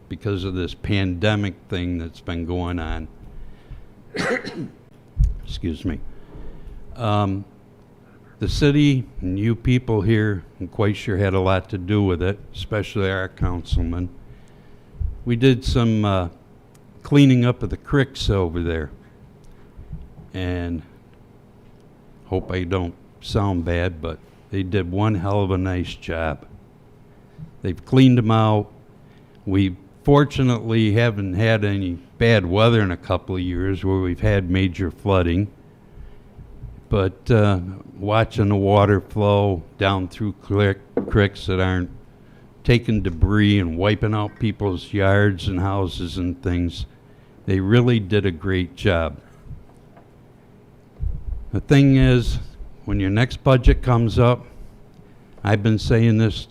because of this pandemic thing that's been going on, excuse me, the city and you people here, I'm quite sure, had a lot to do with it, especially our councilman. We did some cleaning up of the creeks over there, and hope I don't sound bad, but they did one hell of a nice job. They've cleaned them out. We fortunately haven't had any bad weather in a couple of years where we've had major flooding. But watching the water flow down through creeks that aren't taking debris and wiping out people's yards and houses and things, they really did a great job. The thing is, when your next budget comes up, I've been saying this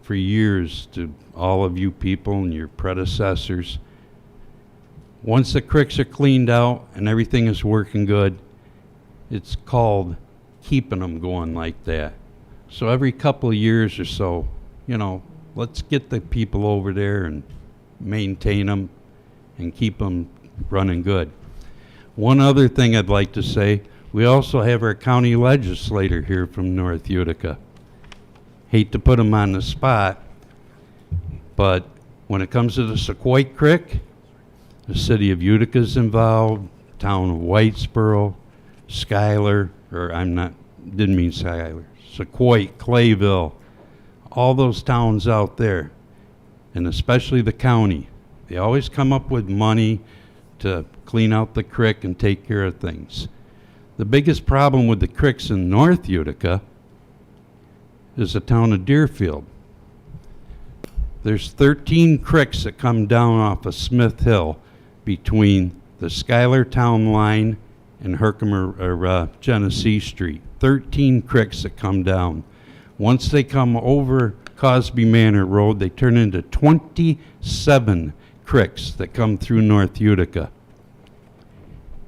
for years to all of you people and your predecessors, once the creeks are cleaned out and everything is working good, it's called keeping them going like that. So every couple of years or so, you know, let's get the people over there and maintain them, and keep them running good. One other thing I'd like to say, we also have our county legislator here from North Utica. Hate to put him on the spot, but when it comes to the Sequoia Creek, the city of Utica is involved, town of Whitesboro, Schuyler, didn't mean Schuyler, Sequoia, Clayville, all those towns out there, and especially the county. They always come up with money to clean out the creek and take care of things. The biggest problem with the creeks in North Utica is the town of Deerfield. There's 13 creeks that come down off of Smith Hill between the Schuyler town line and Genesee Street. 13 creeks that come down. Once they come over Cosby Manor Road, they turn into 27 creeks that come through North Utica.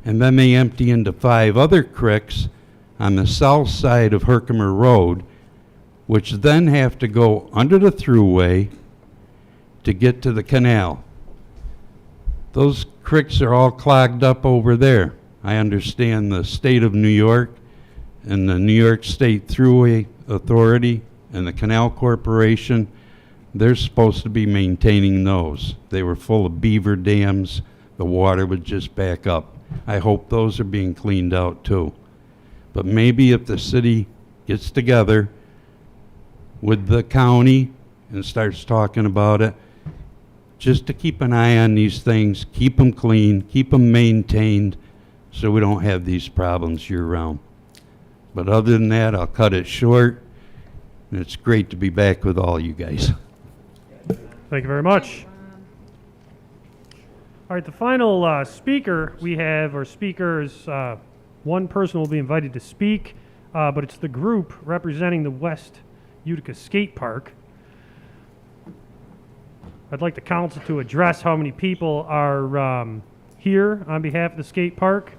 And then they empty into 5 other creeks on the south side of Herkimer Road, which then have to go under the thruway to get to the canal. Those creeks are all clogged up over there. I understand the state of New York and the New York State Thruway Authority and the Canal Corporation, they're supposed to be maintaining those. They were full of beaver dams. The water would just back up. I hope those are being cleaned out too. But maybe if the city gets together with the county and starts talking about it, just to keep an eye on these things, keep them clean, keep them maintained, so we don't have these problems year-round. But other than that, I'll cut it short, and it's great to be back with all you guys. Thank you very much. All right, the final speaker we have, or speakers, one person will be invited to speak, but it's the group representing the West Utica Skate Park. I'd like the council to address how many people are here on behalf of the skate park.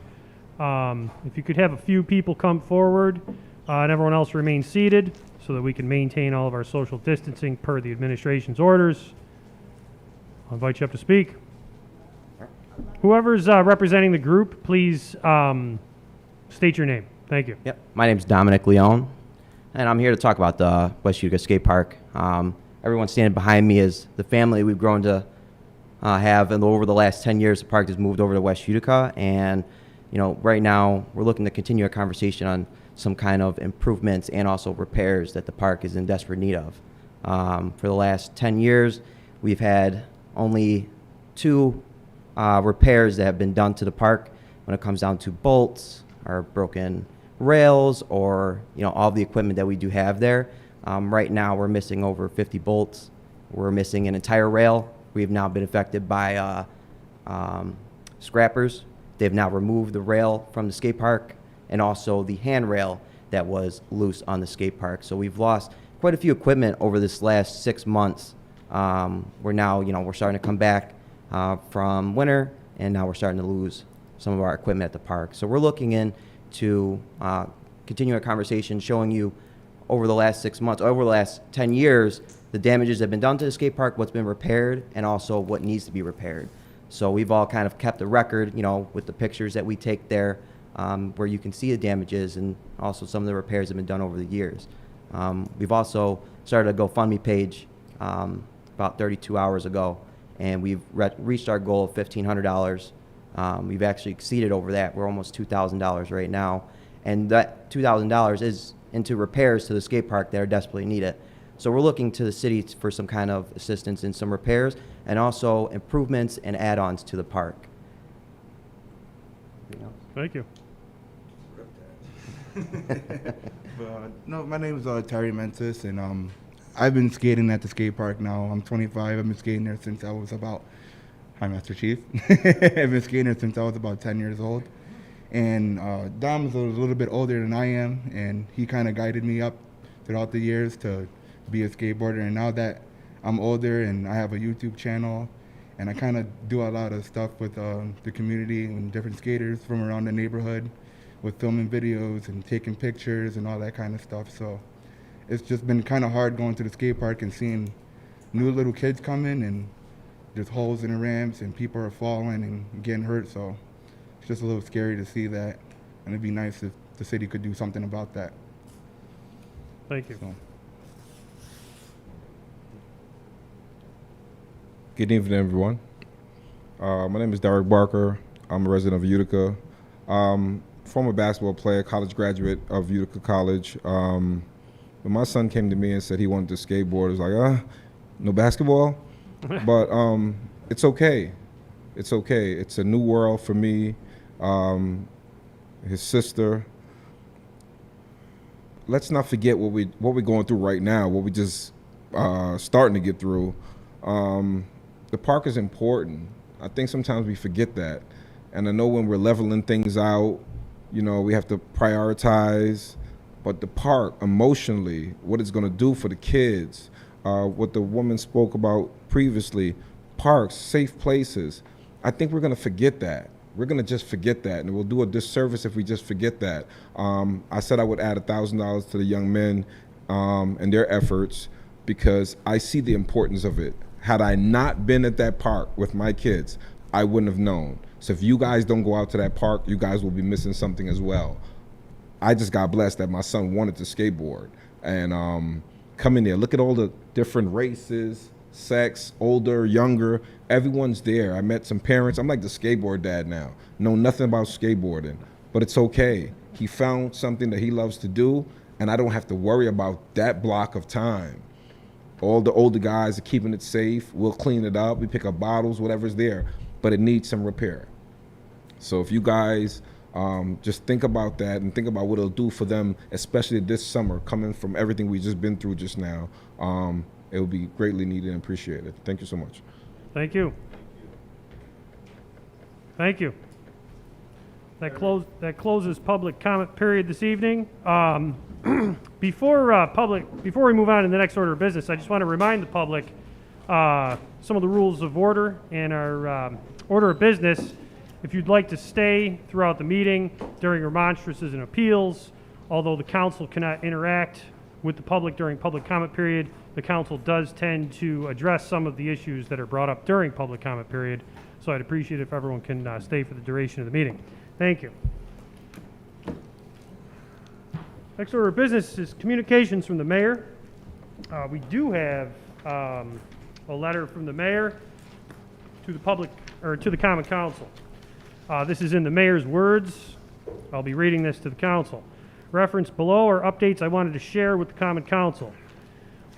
If you could have a few people come forward and everyone else remain seated so that we can maintain all of our social distancing per the administration's orders. I'll invite you up to speak. Whoever's representing the group, please state your name. Thank you. Yep. My name's Dominic Leone, and I'm here to talk about the West Utica Skate Park. Everyone standing behind me is the family we've grown to have, and over the last 10 years, the park has moved over to West Utica, and right now we're looking to continue a conversation on some kind of improvements and also repairs that the park is in desperate need of. For the last 10 years, we've had only 2 repairs that have been done to the park when it comes down to bolts or broken rails or all the equipment that we do have there. Right now we're missing over 50 bolts. We're missing an entire rail. We've now been affected by scrappers. They've now removed the rail from the skate park and also the handrail that was loose on the skate park. So we've lost quite a few equipment over this last 6 months. We're now, we're starting to come back from winter, and now we're starting to lose some of our equipment at the park. So we're looking into continue a conversation showing you over the last 6 months, over the last 10 years, the damages that have been done to the skate park, what's been repaired, and also what needs to be repaired. So we've all kind of kept a record, with the pictures that we take there, where you can see the damages and also some of the repairs that have been done over the years. We've also started a GoFundMe page about 32 hours ago, and we've reached our goal of $1,500. We've actually exceeded over that. We're almost $2,000 right now, and that $2,000 is into repairs to the skate park that are desperately needed. So we're looking to the city for some kind of assistance in some repairs and also improvements and add-ons to the park. Thank you. No, my name is Terry Mentis, and I've been skating at the skate park now. I'm 25. I've been skating there since I was about, hi, Master Chief. I've been skating there since I was about 10 years old. And Dom's a little bit older than I am, and he kind of guided me up throughout the years to be a skateboarder. And now that I'm older and I have a YouTube channel, and I kind of do a lot of stuff with the community and different skaters from around the neighborhood with filming videos and taking pictures and all that kind of stuff. So it's just been kind of hard going to the skate park and seeing new little kids come in, and there's holes in the ramps and people are falling and getting hurt. So it's just a little scary to see that. And it'd be nice if the city could do something about that. Thank you. So. Good evening, everyone. My name is Derek Barker. I'm a resident of Utica. Former basketball player, college graduate of Utica College. When my son came to me and said he wanted to skateboard, I was like, no basketball? But it's okay. It's okay. It's a new world for me. His sister. Let's not forget what we're going through right now, what we just starting to get through. The park is important. I think sometimes we forget that. And I know when we're leveling things out, we have to prioritize. But the park, emotionally, what it's going to do for the kids, what the woman spoke about previously, parks, safe places, I think we're going to forget that. We're going to just forget that, and we'll do a disservice if we just forget that. I said I would add $1,000 to the young men and their efforts because I see the importance of it. Had I not been at that park with my kids, I wouldn't have known. So if you guys don't go out to that park, you guys will be missing something as well. I just got blessed that my son wanted to skateboard. And come in there, look at all the different races, sex, older, younger, everyone's there. I met some parents. I'm like the skateboard dad now. Know nothing about skateboarding, but it's okay. He found something that he loves to do, and I don't have to worry about that block of time. All the older guys are keeping it safe. We'll clean it up. We pick up bottles, whatever's there, but it needs some repair. So if you guys just think about that and think about what it'll do for them, especially this summer, coming from everything we've just been through just now, it will be greatly needed and appreciated. Thank you so much. Thank you. Thank you. That closes public comment period this evening. Before we move on to the next order of business, I just want to remind the public some of the rules of order and our order of business. If you'd like to stay throughout the meeting during remonstrances and appeals, although the council cannot interact with the public during public comment period, the council does tend to address some of the issues that are brought up during public comment period. So I'd appreciate it if everyone can stay for the duration of the meeting. Thank you. Next order of business is communications from the mayor. We do have a letter from the mayor to the public, or to the common council. This is in the mayor's words. I'll be reading this to the council. Reference below are updates I wanted to share with the common council.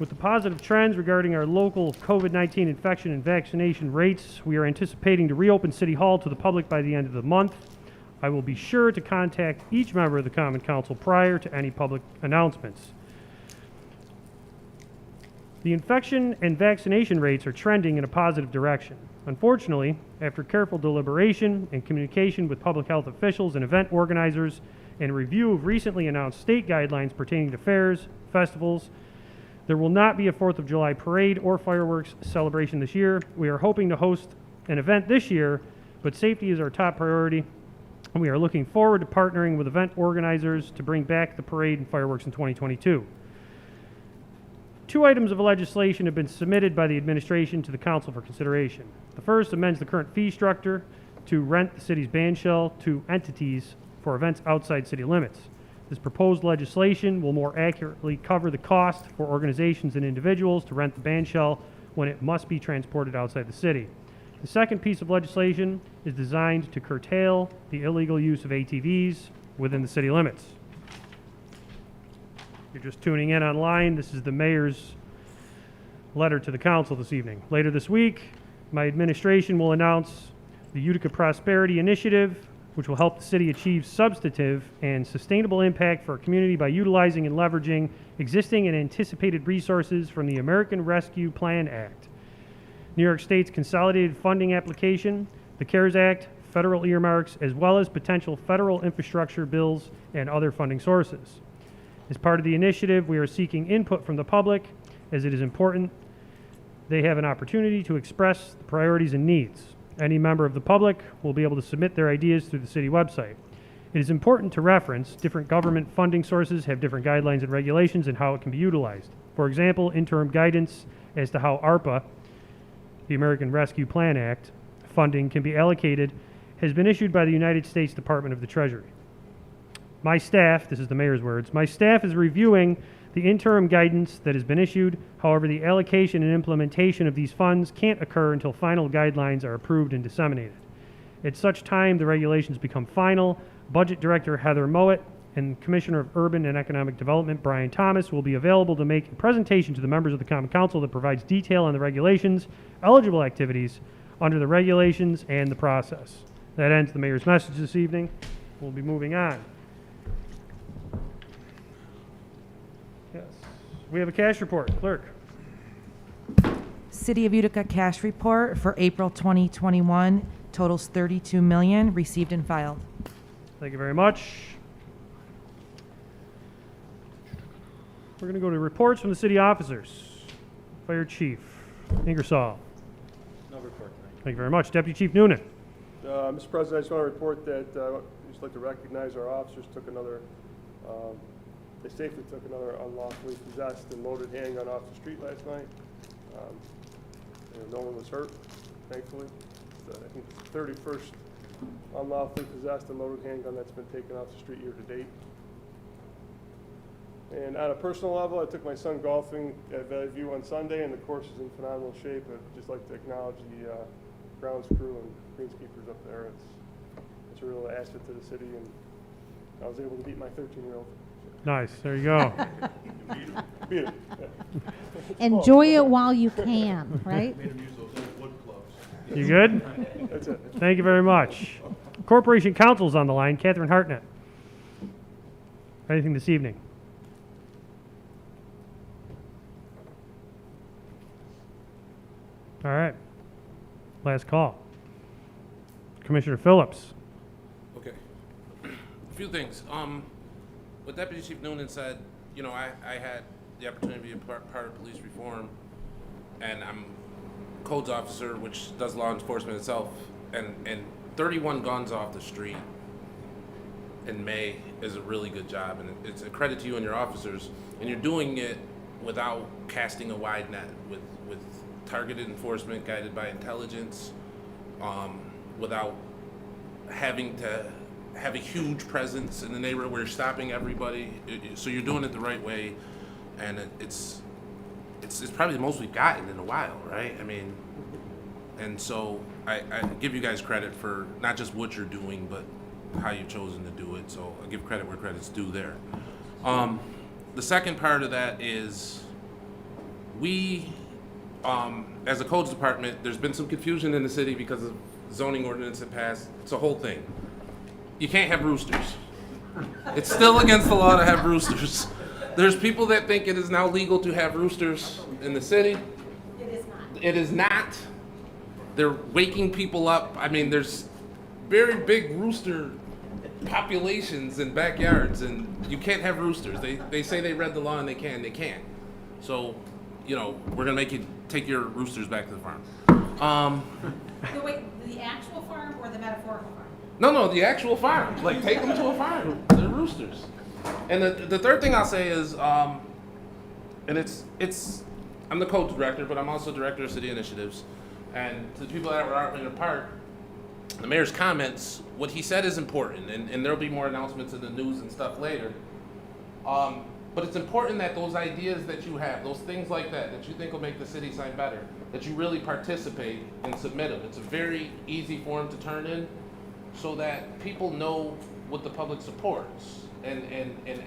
With the positive trends regarding our local COVID-19 infection and vaccination rates, we are anticipating to reopen City Hall to the public by the end of the month. I will be sure to contact each member of the common council prior to any public announcements. The infection and vaccination rates are trending in a positive direction. Unfortunately, after careful deliberation and communication with public health officials and event organizers and review of recently announced state guidelines pertaining to fairs, festivals, there will not be a 4th of July parade or fireworks celebration this year. We are hoping to host an event this year, but safety is our top priority, and we are looking forward to partnering with event organizers to bring back the parade and fireworks in 2022. 2 items of legislation have been submitted by the administration to the council for consideration. The first amends the current fee structure to rent the city's band shell to entities for events outside city limits. This proposed legislation will more accurately cover the cost for organizations and individuals to rent the band shell when it must be transported outside the city. The second piece of legislation is designed to curtail the illegal use of ATVs within the city limits. If you're just tuning in online, this is the mayor's letter to the council this evening. Later this week, my administration will announce the Utica Prosperity Initiative, which will help the city achieve substantive and sustainable impact for our community by utilizing and leveraging existing and anticipated resources from the American Rescue Plan Act, New York State's consolidated funding application, the CARES Act, federal earmarks, as well as potential federal infrastructure bills and other funding sources. As part of the initiative, we are seeking input from the public, as it is important they have an opportunity to express the priorities and needs. Any member of the public will be able to submit their ideas through the city website. It is important to reference different government funding sources have different guidelines and regulations and how it can be utilized. For example, interim guidance as to how ARPA the American Rescue Plan Act funding can be allocated has been issued by the United States Department of the Treasury. My staff, this is the mayor's words, my staff is reviewing the interim guidance that has been issued. However, the allocation and implementation of these funds can't occur until final guidelines are approved and disseminated. At such time, the regulations become final. Budget Director Heather Mowat and Commissioner of Urban and Economic Development Brian Thomas will be available to make a presentation to the members of the Common Council that provides detail on the regulations, eligible activities under the regulations, and the process. That ends the mayor's message this evening. We'll be moving on. Yes. We have a cash report. Clerk. City of Utica cash report for April 2021 totals $32 million received and filed. Thank you very much. We're going to go to reports from the city officers. Fire Chief Ingersoll. No report tonight. Thank you very much. Deputy Chief Noonan. Mr. President, I just want to report that I'd just like to recognize our officers took another, they safely took another unlawfully possessed and loaded handgun off the street last night. No one was hurt, thankfully. I think it's the 31st unlawfully possessed and loaded handgun that's been taken off the street year to date. And on a personal level, I took my son golfing at Valley View on Sunday, and the course is in phenomenal shape. I'd just like to acknowledge the grounds crew and greenskeepers up there. It's a real asset to the city, and I was able to beat my 13-year-old. Nice. There you go. Beat it. Enjoy it while you can, right? You good? That's it. Thank you very much. Corporation Counsel's on the line. Catherine Hartnett. Anything this evening? All right. Last call. Commissioner Phillips. Okay. A few things. What Deputy Chief Noonan said, you know, I had the opportunity to be a part of police reform, and I'm codes officer, which does law enforcement itself, and 31 guns off the street in May is a really good job, and it's a credit to you and your officers, and you're doing it without casting a wide net, with targeted enforcement guided by intelligence, without having to have a huge presence in the neighborhood where you're stopping everybody. So you're doing it the right way, and it's probably the most we've gotten in a while, right? I mean, and so I give you guys credit for not just what you're doing, but how you've chosen to do it. So I give credit where credit's due there. The second part of that is we, as a codes department, there's been some confusion in the city because of zoning ordinance that passed. It's a whole thing. You can't have roosters. It's still against the law to have roosters. There's people that think it is now legal to have roosters in the city. It is not. It is not. They're waking people up. I mean, there's very big rooster populations in backyards, and you can't have roosters. They say they read the law and they can. They can't. So, you know, we're gonna make you take your roosters back to the farm. The actual farm or the metaphorical farm? No, the actual farm. Like, take them to a farm. They're roosters. And the third thing I'll say is, and it's I'm the codes director, but I'm also director of city initiatives. And to the people that were out in the park, the mayor's comments, what he said is important, and there'll be more announcements in the news and stuff later. But it's important that those ideas that you have, those things like that you think will make the city sign better, that you really participate and submit them. It's a very easy form to turn in so that people know what the public supports. And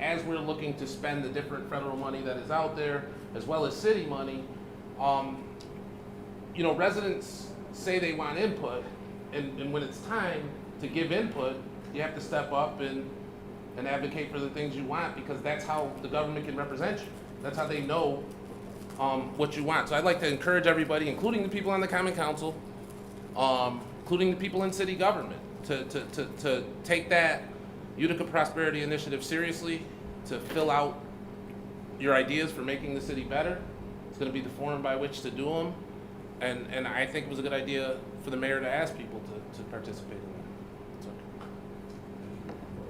as we're looking to spend the different federal money that is out there, as well as city money, you know, residents say they want input, and when it's time to give input, you have to step up and advocate for the things you want, because that's how the government can represent you. That's how they know what you want. So I'd like to encourage everybody, including the people on the Common Council, including the people in city government, to take that Utica Prosperity Initiative seriously, to fill out your ideas for making the city better. It's going to be the forum by which to do them. And I think it was a good idea for the mayor to ask people to participate in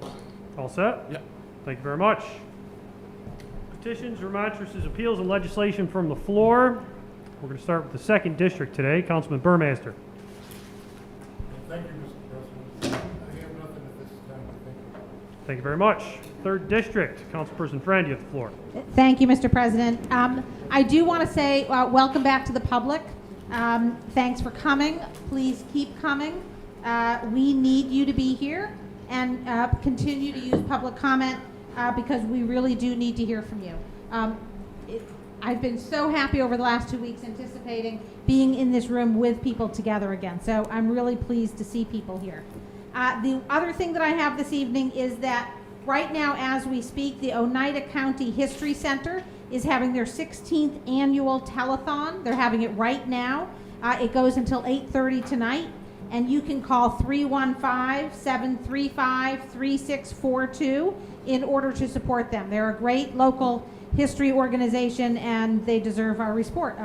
that. So. All set? Yep. Thank you very much. Petitions, remonstrances, appeals, and legislation from the floor. We're going to start with the 2nd District today. Councilman Burmaster. Thank you, Mr. President. I have nothing at this time. Thank you. Thank you very much. 3rd District, Councilperson Friend, you have the floor. Thank you, Mr. President. I do want to say welcome back to the public. Thanks for coming. Please keep coming. We need you to be here and continue to use public comment because we really do need to hear from you. I've been so happy over the last 2 weeks anticipating being in this room with people together again. So I'm really pleased to see people here. The other thing that I have this evening is that right now as we speak, the Oneida County History Center is having their 16th annual telethon. They're having it right now. It goes until 8:30 tonight. And you can call 315-735-3642 in order to support them. They're a great local history organization, and they deserve our support.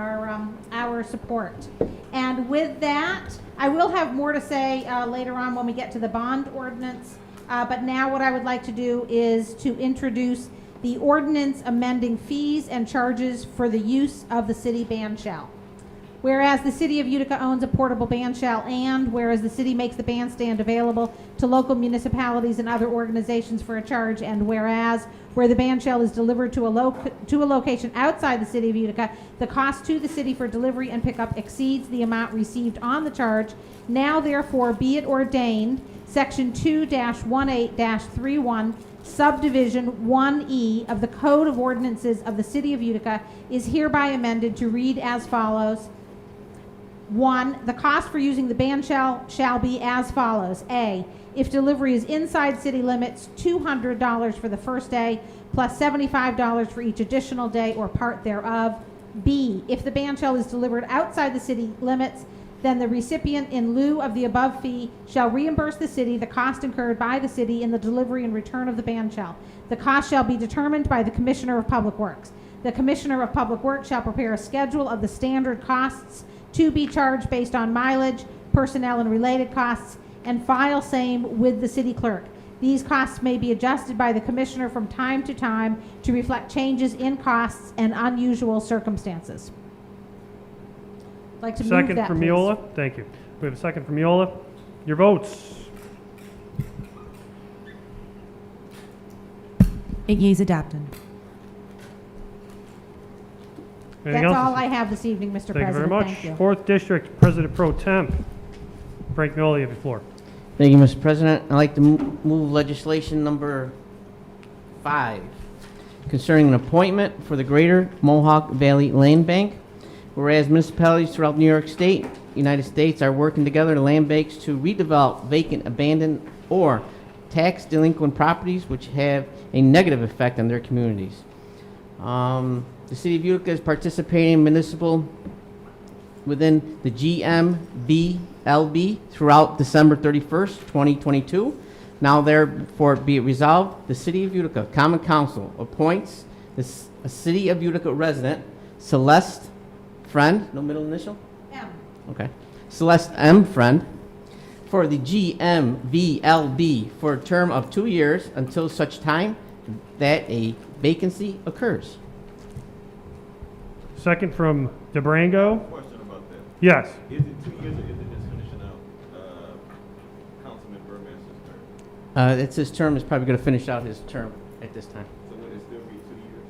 And with that, I will have more to say later on when we get to the bond ordinance. But now what I would like to do is to introduce the ordinance amending fees and charges for the use of the city band shell. Whereas the city of Utica owns a portable band shell, and whereas the city makes the bandstand available to local municipalities and other organizations for a charge, and whereas where the band shell is delivered to a location outside the city of Utica, the cost to the city for delivery and pickup exceeds the amount received on the charge. Now therefore be it ordained, Section 2-18-31, Subdivision 1E of the Code of Ordinances of the City of Utica is hereby amended to read as follows. 1. The cost for using the band shall be as follows. A. If delivery is inside city limits, $200 for the first day, plus $75 for each additional day or part thereof. B. If the band shell is delivered outside the city limits, then the recipient, in lieu of the above fee, shall reimburse the city the cost incurred by the city in the delivery and return of the band shell. The cost shall be determined by the Commissioner of Public Works. The Commissioner of Public Works shall prepare a schedule of the standard costs to be charged based on mileage, personnel, and related costs, and file same with the city clerk. These costs may be adjusted by the Commissioner from time to time to reflect changes in costs and unusual circumstances. I'd like to move Second that, from please. Miola. Thank you. We have a second from Miola. Your votes. 8 yeas adopted. Anything That's else? all I have this evening, Mr. Thank you very President. much. Thank you. 4th District, President Pro Temp. Frank Miola, you have the floor. Thank you, Mr. President. I'd like to move legislation number 5 concerning an appointment for the Greater Mohawk Valley Land Bank. Whereas municipalities throughout New York State, United States are working together to land banks to redevelop vacant, abandoned, or tax delinquent properties which have a negative effect on their communities. The City of Utica is participating municipal within the GMBLB throughout December 31st, 2022. Now therefore be it resolved, the City of Utica Common Council appoints a City of Utica resident, Celeste Friend, no middle initial? M. Okay. Celeste M. Friend, for the GMVLB for a term of 2 years until such time that a vacancy occurs. Second from DeBrango. Question about that. Yes. Is it 2 years or is it just finishing out Councilman Burmaster's term? It's his term is probably going to finish out his term at this time. So would it still be 2 years?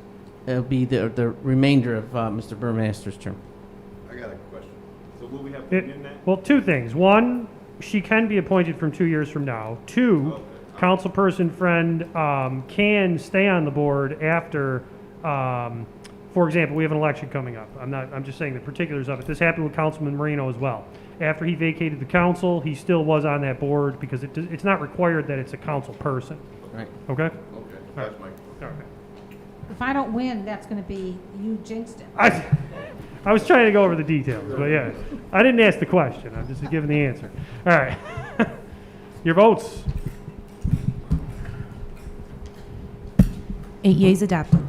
It'll be the remainder of Mr. Burmaster's term. I got a question. So will we have to begin that? Well, 2 things. 1, she can be appointed from 2 years from now. 2, Councilperson Friend can stay on the board after, for example, we have an election coming up. I'm just saying the particulars of it. This happened with Councilman Moreno as well. After he vacated the council, he still was on that board because it's not required that it's a council person. Right. Okay? Okay, that's my Okay. If I don't win, that's going to be you jinxed it. I was trying to go over the details, but yeah. I didn't ask the question. I'm just giving the answer. All right. Your votes. 8 yeas adopted.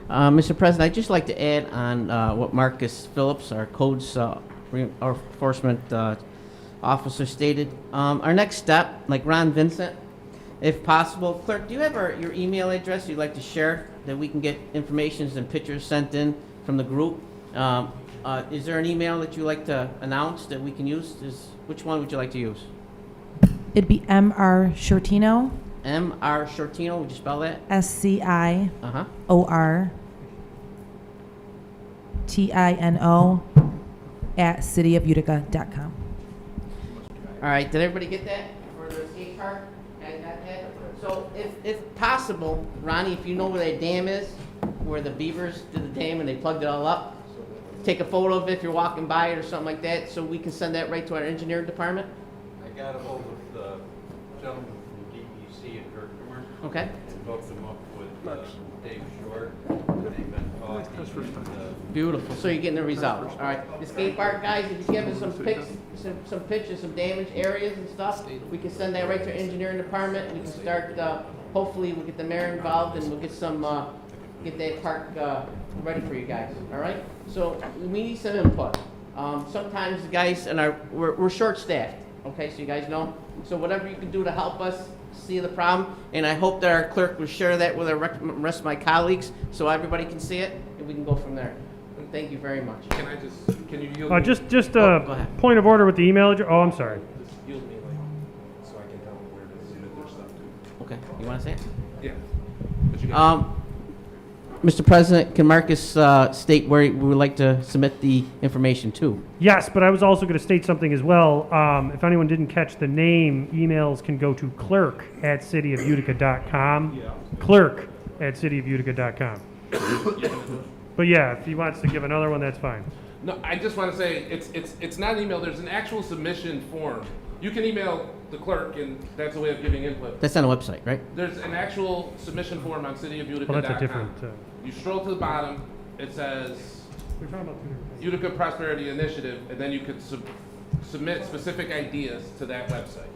Mr. President, I'd just like to add on what Marcus Phillips, our codes enforcement officer, stated. Our next step, like Ron Vincent, if possible, clerk, do you have your email address you'd like to share that we can get information and pictures sent in from the group Is there an email that you like to announce that we can use? Which one would you like to use? It'd be M.R. Shortino, M.R. Shortino, would you spell that? SCIORTINO @cityofutica.com. All right, did everybody get that for the skate park? Guys got that? So if possible, Ronnie, if you know where that dam is, where the beavers did the dam and they plugged it all up, take a photo of it if you're walking by it or something like that, so we can send that right to our engineering department. I got a hold of the gentleman from DEC in Herkimer. Okay. And hooked them up with Dave Short. They've been talking. Beautiful. So you're getting the results. All right. The skate park guys, if you give us some pics, some pictures, some damaged areas and stuff, we can send that right to our engineering department. We can start. Hopefully, we'll get the mayor involved and we'll get some. Get that park ready for you guys. All right. So we need some input. Sometimes the guys and we're short-staffed. Okay, so you guys know. So whatever you can do to help us see the problem, and I hope that our clerk will share that with the rest of my colleagues, so everybody can see it, and we can go from there. And thank you very much. Can you yield me? Just Go ahead. point of order with the email address. Oh, I'm sorry. Just yield me, so I can tell them where to submit their stuff to. Okay, you want to say it? Yeah. What you got? Mr. President, can Marcus state where we would like to submit the information to? Yes, but I was also going to state something as well. If anyone didn't catch the name, emails can go to clerk@cityofutica.com. Clerk@cityofutica.com. But yeah, if he wants to give another one, that's fine. No, I just want to say it's not an email. There's an actual submission form. You can email the clerk, and that's a way of giving input. That's on the website, right? There's an actual submission form on cityofutica.com. Well, that's a different. You scroll to the bottom. It says We're talking about two different things. Utica Prosperity Initiative, and then you could submit specific ideas to that website.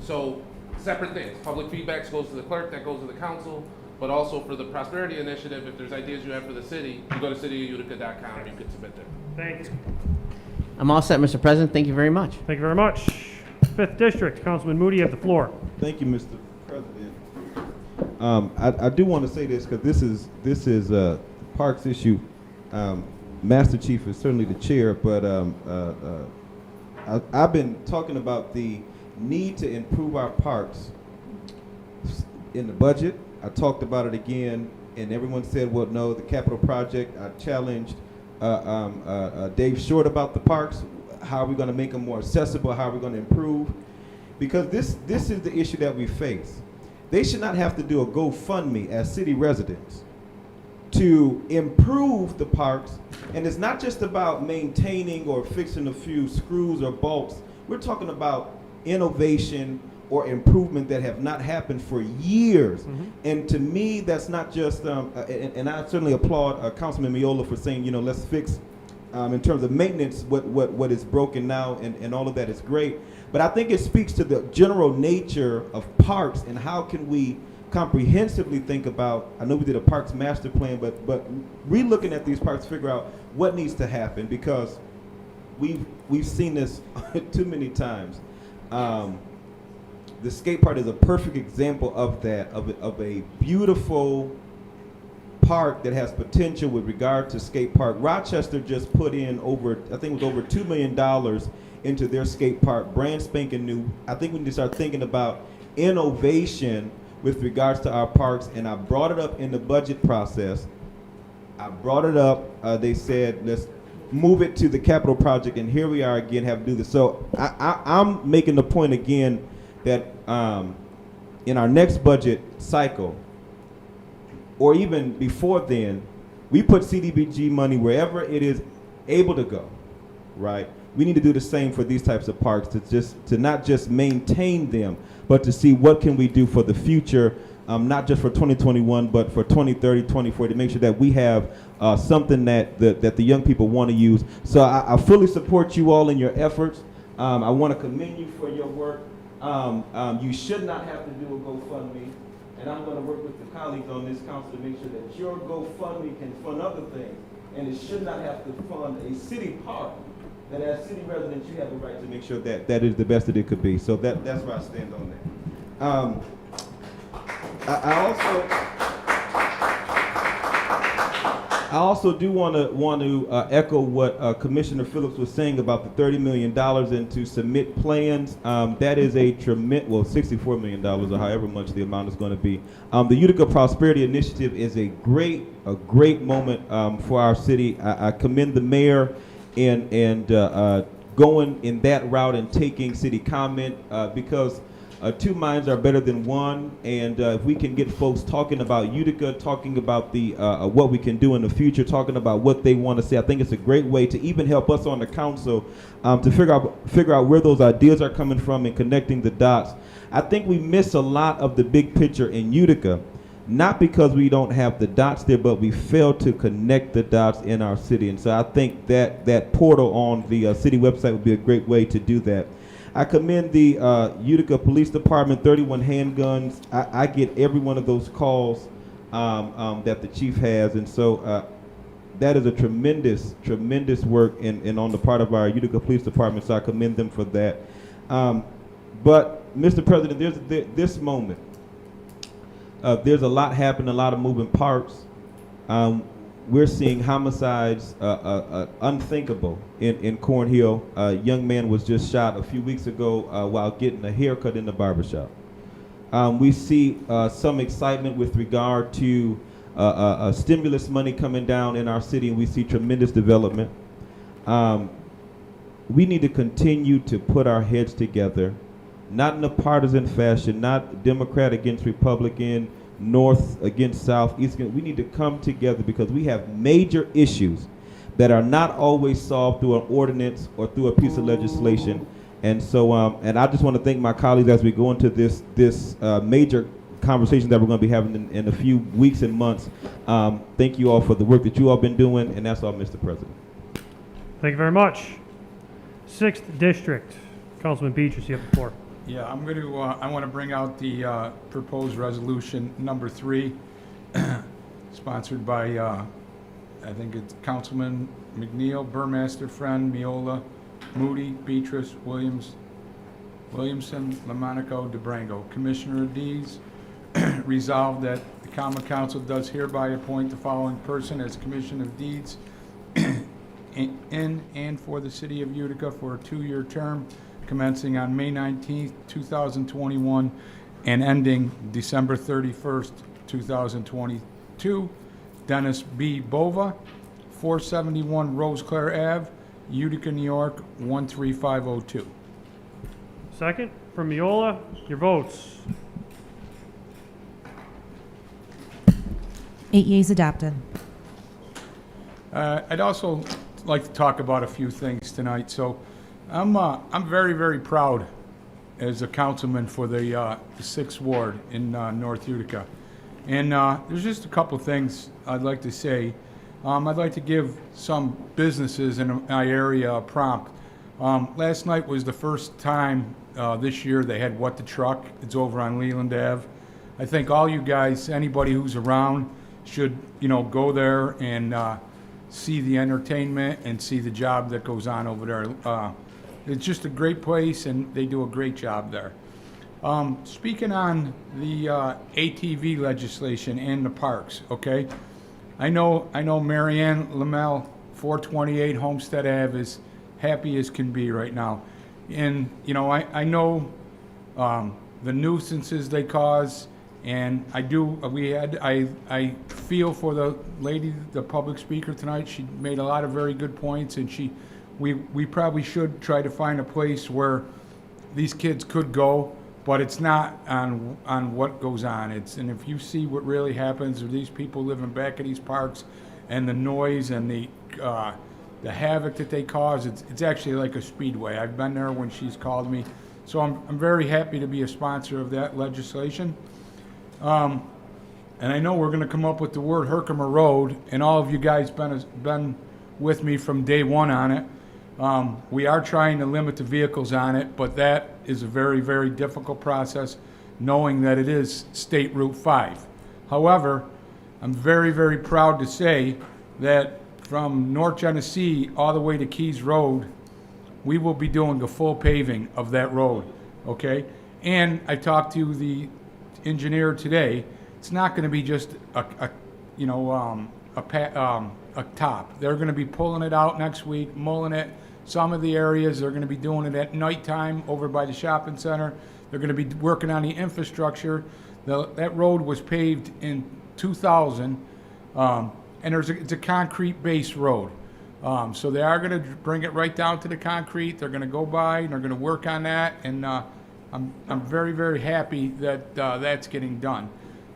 So separate things. Public feedback goes to the clerk, that goes to the council, but also for the Prosperity Initiative, if there's ideas you have for the city, you go to cityofutica.com and you can submit them. Thank you. I'm all set, Mr. President. Thank you very much. Thank you very much. 5th District, Councilman Moody, you have the floor. Thank you, Mr. President. I do want to say this because this is a parks issue. Master Chief is certainly the chair, but I've been talking about the need to improve our parks in the budget. I talked about it again, and everyone said, well, no, the capital project. I challenged Dave Short about the parks. How are we going to make them more accessible? How are we going to improve? Because this is the issue that we face. They should not have to do a GoFundMe as city residents to improve the parks. And it's not just about maintaining or fixing a few screws or bolts. We're talking about innovation or improvement that have not happened for years. Mm-hmm. And to me, that's not just, and I certainly applaud Councilman Miola for saying, let's fix, in terms of maintenance, what is broken now, and all of that is great. But I think it speaks to the general nature of parks and how can we comprehensively think about, I know we did a parks master plan, but re-looking at these parks, figure out what needs to happen, because we've seen this too many times. The skate park is a perfect example of that, of a beautiful park that has potential with regard to skate park. Rochester just put in over $2 million into their skate park, brand spanking new. I think we need to start thinking about innovation with regards to our parks, and I brought it up in the budget process. I brought it up, they said, let's move it to the capital project, and here we are again, have to do this. So I'm making the point again that in our next budget cycle, or even before then, we put CDBG money wherever it is able to go, right? We need to do the same for these types of parks, to not just maintain them, but to see what can we do for the future, not just for 2021, but for 2030, 2040, to make sure that we have something that the young people want to use. So I fully support you all in your efforts. I want to commend you for your work. You should not have to do a GoFundMe, and I'm going to work with the colleagues on this council to make sure that your GoFundMe can fund other things, and it should not have to fund a city park. That as city residents, you have a right to make sure that that is the best that it could be. So that's where I stand on that. I also do want to echo what Commissioner Phillips was saying about the $30 million and to submit plans. That is a tremendous, well, $64 million or however much the amount is going to be. The Utica Prosperity Initiative is a great moment for our city. I commend the mayor and going in that route and taking city comment because two minds are better than one, and if we can get folks talking about Utica, talking about the what we can do in the future, talking about what they want to say, I think it's a great way to even help us on the council to figure out where those ideas are coming from and connecting the dots. I think we miss a lot of the big picture in Utica, not because we don't have the dots there, but we fail to connect the dots in our city, and so I think that portal on the city website would be a great way to do that. I commend the Utica Police Department, 31 handguns. I get every one of those calls that the chief has, and so that is a tremendous work and on the part of our Utica Police Department, so I commend them for that. But, Mr. President, there's this moment. There's a lot happening, a lot of moving parts. We're seeing homicides unthinkable in Cornhill. A young man was just shot a few weeks ago while getting a haircut in the barbershop. We see some excitement with regard to stimulus money coming down in our city, and we see tremendous development. We need to continue to put our heads together, not in a partisan fashion, not Democrat against Republican, North against South, East against. We need to come together because we have major issues that are not always solved through an ordinance or through a piece of legislation. And so, and I just want to thank my colleagues as we go into this major conversation that we're going to be having in a few weeks and months. Thank you all for the work that you all been doing, and that's all, Mr. President. Thank you very much. 6th District, Councilman Beatrice, you have the floor. Yeah, I'm going to, I want to bring out the proposed resolution number 3, sponsored by, I think it's Councilman McNeil, Burmaster, Friend, Miola, Moody, Beatrice, Williamson, Lamonaco, DeBrango. Commissioner of Deeds, resolved that the Common Council does hereby appoint the following person as Commissioner of Deeds in and for the City of Utica for a 2-year term, commencing on May 19th, 2021, and ending December 31st, 2022. Dennis B. Bova, 471 Rose Clare Ave, Utica, New York, 13502. Second, from Miola, your votes. 8 yeas adopted. I'd also like to talk about a few things tonight. So I'm very, very proud as a councilman for the 6th Ward in North Utica. And there's just a couple things I'd like to say. I'd like to give some businesses in my area a prompt. Last night was the first time this year they had What the Truck. It's over on Leland Ave. I think all you guys, anybody who's around, should go there and see the entertainment and see the job that goes on over there. It's just a great place, and they do a great job there. Speaking on the ATV legislation and the parks, okay? I know Marianne Lamel, 428 Homestead Ave, is happy as can be right now. And, I know the nuisances they cause, and I feel for the lady, the public speaker tonight. She made a lot of very good points, and we probably should try to find a place where these kids could go, but it's not on what goes on. And if you see what really happens with these people living back at these parks and the noise and the havoc that they cause, it's actually like a speedway. I've been there when she's called me. So I'm very happy to be a sponsor of that legislation. And I know we're going to come up with the word Herkimer Road, and all of you guys been with me from day one on it. We are trying to limit the vehicles on it, but that is a very, very difficult process, knowing that it is State Route 5. However, I'm very, very proud to say that from North Genesee all the way to Keys Road, we will be doing a full paving of that road, okay? And I talked to the engineer today. It's not going to be just a top. They're gonna be pulling it out next week, mulling it. Some of the areas, they're gonna be doing it at nighttime over by the shopping center. They're gonna be working on the infrastructure. That road was paved in 2000, and it's a concrete base road. So they are gonna bring it right down to the concrete. They're gonna go by and they're gonna work on that, and I'm very, very happy that that's getting done.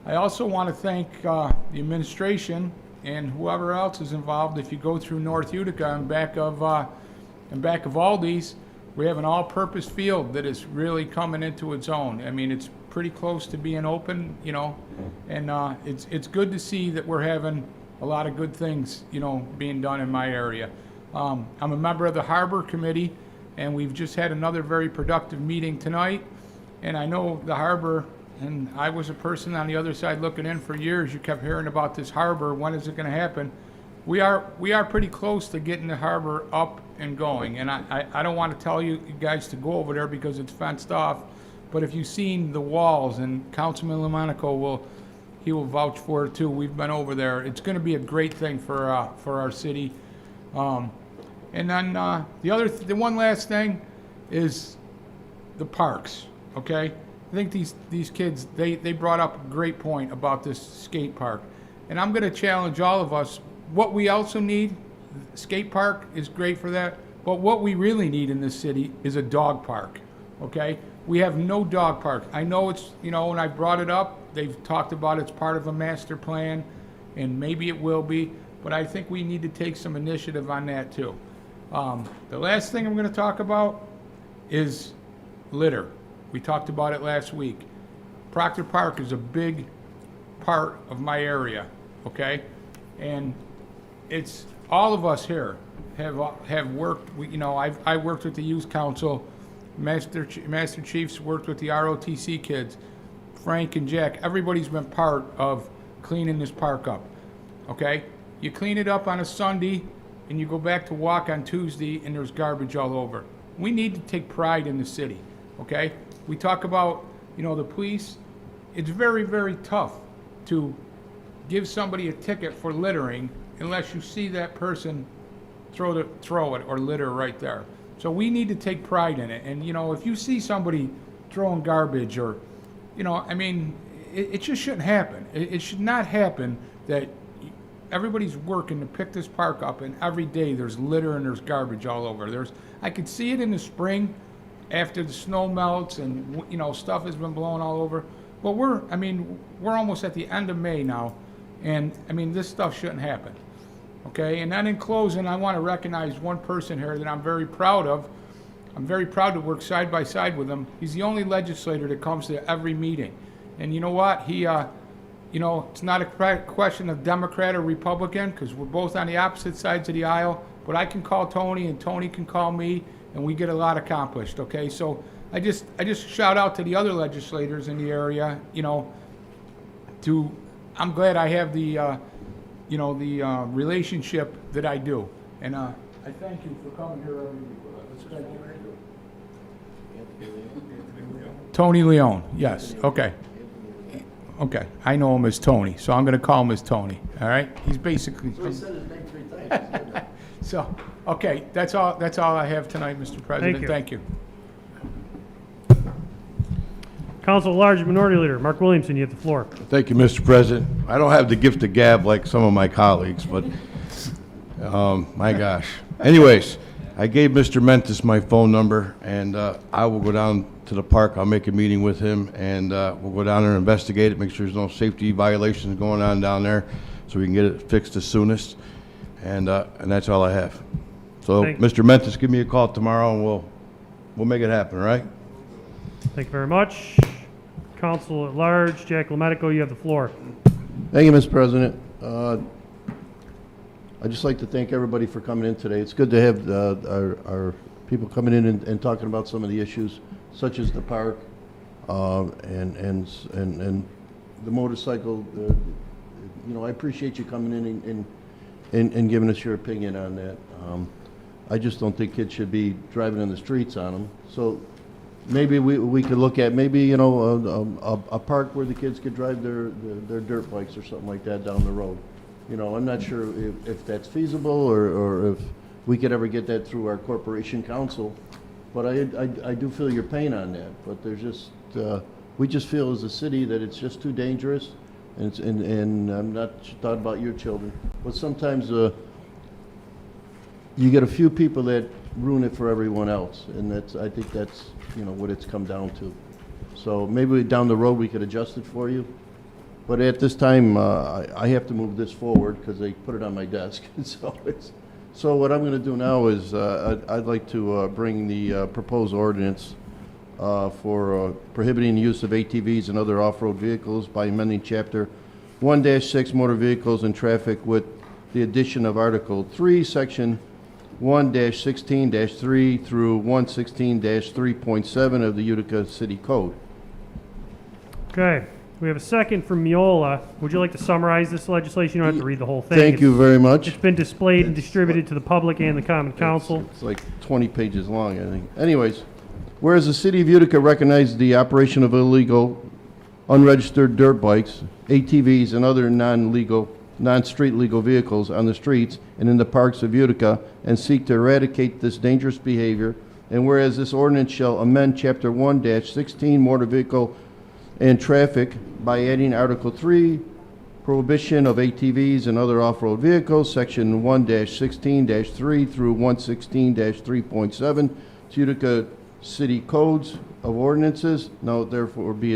I also want to thank the administration and whoever else is involved. If you go through North Utica and back of Aldi's, we have an all-purpose field that is really coming into its own. I mean, it's pretty close to being open, you know, and it's good to see that we're having a lot of good things, you know, being done in my area. I'm a member of the Harbor Committee, and we've just had another very productive meeting tonight. And I know the harbor, and I was a person on the other side looking in for years. You kept hearing about this harbor. When is it going to happen? We are pretty close to getting the harbor up and going. And I don't want to tell you guys to go over there because it's fenced off. But if you've seen the walls, and Councilman LaMonaco will vouch for it too. We've been over there. It's going to be a great thing for our city. And then the one last thing is the parks. Okay, I think these kids they brought up a great point about this skate park, and I'm going to challenge all of us. What we also need, skate park is great for that, but what we really need in this city is a dog park. Okay, we have no dog park. I know it's, you know, when I brought it up, they've talked about it's part of a master plan, and maybe it will be, but I think we need to take some initiative on that too. The last thing I'm going to talk about is litter. We talked about it last week. Proctor Park is a big part of my area, okay? And it's all of us here have worked. You know, I worked with the Youth Council. Master Chiefs worked with the ROTC kids. Frank and Jack. Everybody's been part of cleaning this park up, okay? You clean it up on a Sunday, and you go back to walk on Tuesday, and there's garbage all over. We need to take pride in the city, okay? We talk about, you know, the police. It's very, very tough to give somebody a ticket for littering unless you see that person throw it or litter right there. So we need to take pride in it. And, you know, if you see somebody throwing garbage or, you know, I mean, it just shouldn't happen. It should not happen that everybody's working to pick this park up, and every day there's litter and there's garbage all over. I could see it in the spring after the snow melts and, you know, stuff has been blowing all over. But we're almost at the end of May now, and I mean, this stuff shouldn't happen. Okay, and then in closing, I want to recognize one person here that I'm very proud of. I'm very proud to work side by side with him. He's the only legislator that comes to every meeting. And you know what? He, you know, it's not a question of Democrat or Republican, because we're both on the opposite sides of the aisle, but I can call Tony and Tony can call me, and we get a lot accomplished, okay? So I just shout out to the other legislators in the area, you know, I'm glad I have the, you know, the relationship that I do. And I thank you for coming here every week with us. Thank you. Tony Leone, yes, okay. Okay, I know him as Tony, so I'm going to call him as Tony, all right? He's basically... So he said his name 3 times. So, okay, that's all I have tonight, Mr. President. Thank you. Council at Large Minority Leader, Mark Williamson, you have the floor. Thank you, Mr. President. I don't have the gift of gab like some of my colleagues, but my gosh. Anyways, I gave Mr. Mentis my phone number, and I will go down to the park. I'll make a meeting with him, and we'll go down there and investigate it, make sure there's no safety violations going on down there, so we can get it fixed as soonest. And that's all I have. So, Mr. Mentis, give me a call tomorrow, and we'll make it happen, all right? Thank you very much. Council at Large, Jack LaMedico, you have the floor. Thank you, Mr. President. I'd just like to thank everybody for coming in today. It's good to have our people coming in and talking about some of the issues, such as the park and the motorcycle. You know, I appreciate you coming in and giving us your opinion on that. I just don't think kids should be driving in the streets on them. So maybe we could look at maybe, you know, a park where the kids could drive their dirt bikes or something like that down the road. You know, I'm not sure if that's feasible or if we could ever get that through our corporation council. But I do feel your pain on that. But there's just, we just feel as a city that it's just too dangerous. And I'm not thought about your children. But sometimes you get a few people that ruin it for everyone else. And I think that's, you know, what it's come down to. So maybe down the road we could adjust it for you. But at this time, I have to move this forward because they put it on my desk. So what I'm going to do now is I'd like to bring the proposed ordinance for prohibiting the use of ATVs and other off-road vehicles by amending Chapter 1-6 Motor Vehicles and Traffic with the addition of Article 3, Section 1-16-3 through 116-3.7 of the Utica City Code. Okay, we have a second from Miola. Would you like to summarize this legislation? You don't have to read the whole thing. Thank you very much. It's been displayed and distributed to the public and the common council. It's like 20 pages long, I think. Anyways, whereas the city of Utica recognizes the operation of illegal, unregistered dirt bikes, ATVs, and other non-street legal vehicles on the streets and in the parks of Utica and seek to eradicate this dangerous behavior, and whereas this ordinance shall amend Chapter 1-16 Motor Vehicle and Traffic by adding Article 3, Prohibition of ATVs and other off-road vehicles, Section 1-16-3 through 116-3.7 to Utica City Codes of Ordinances. Now therefore be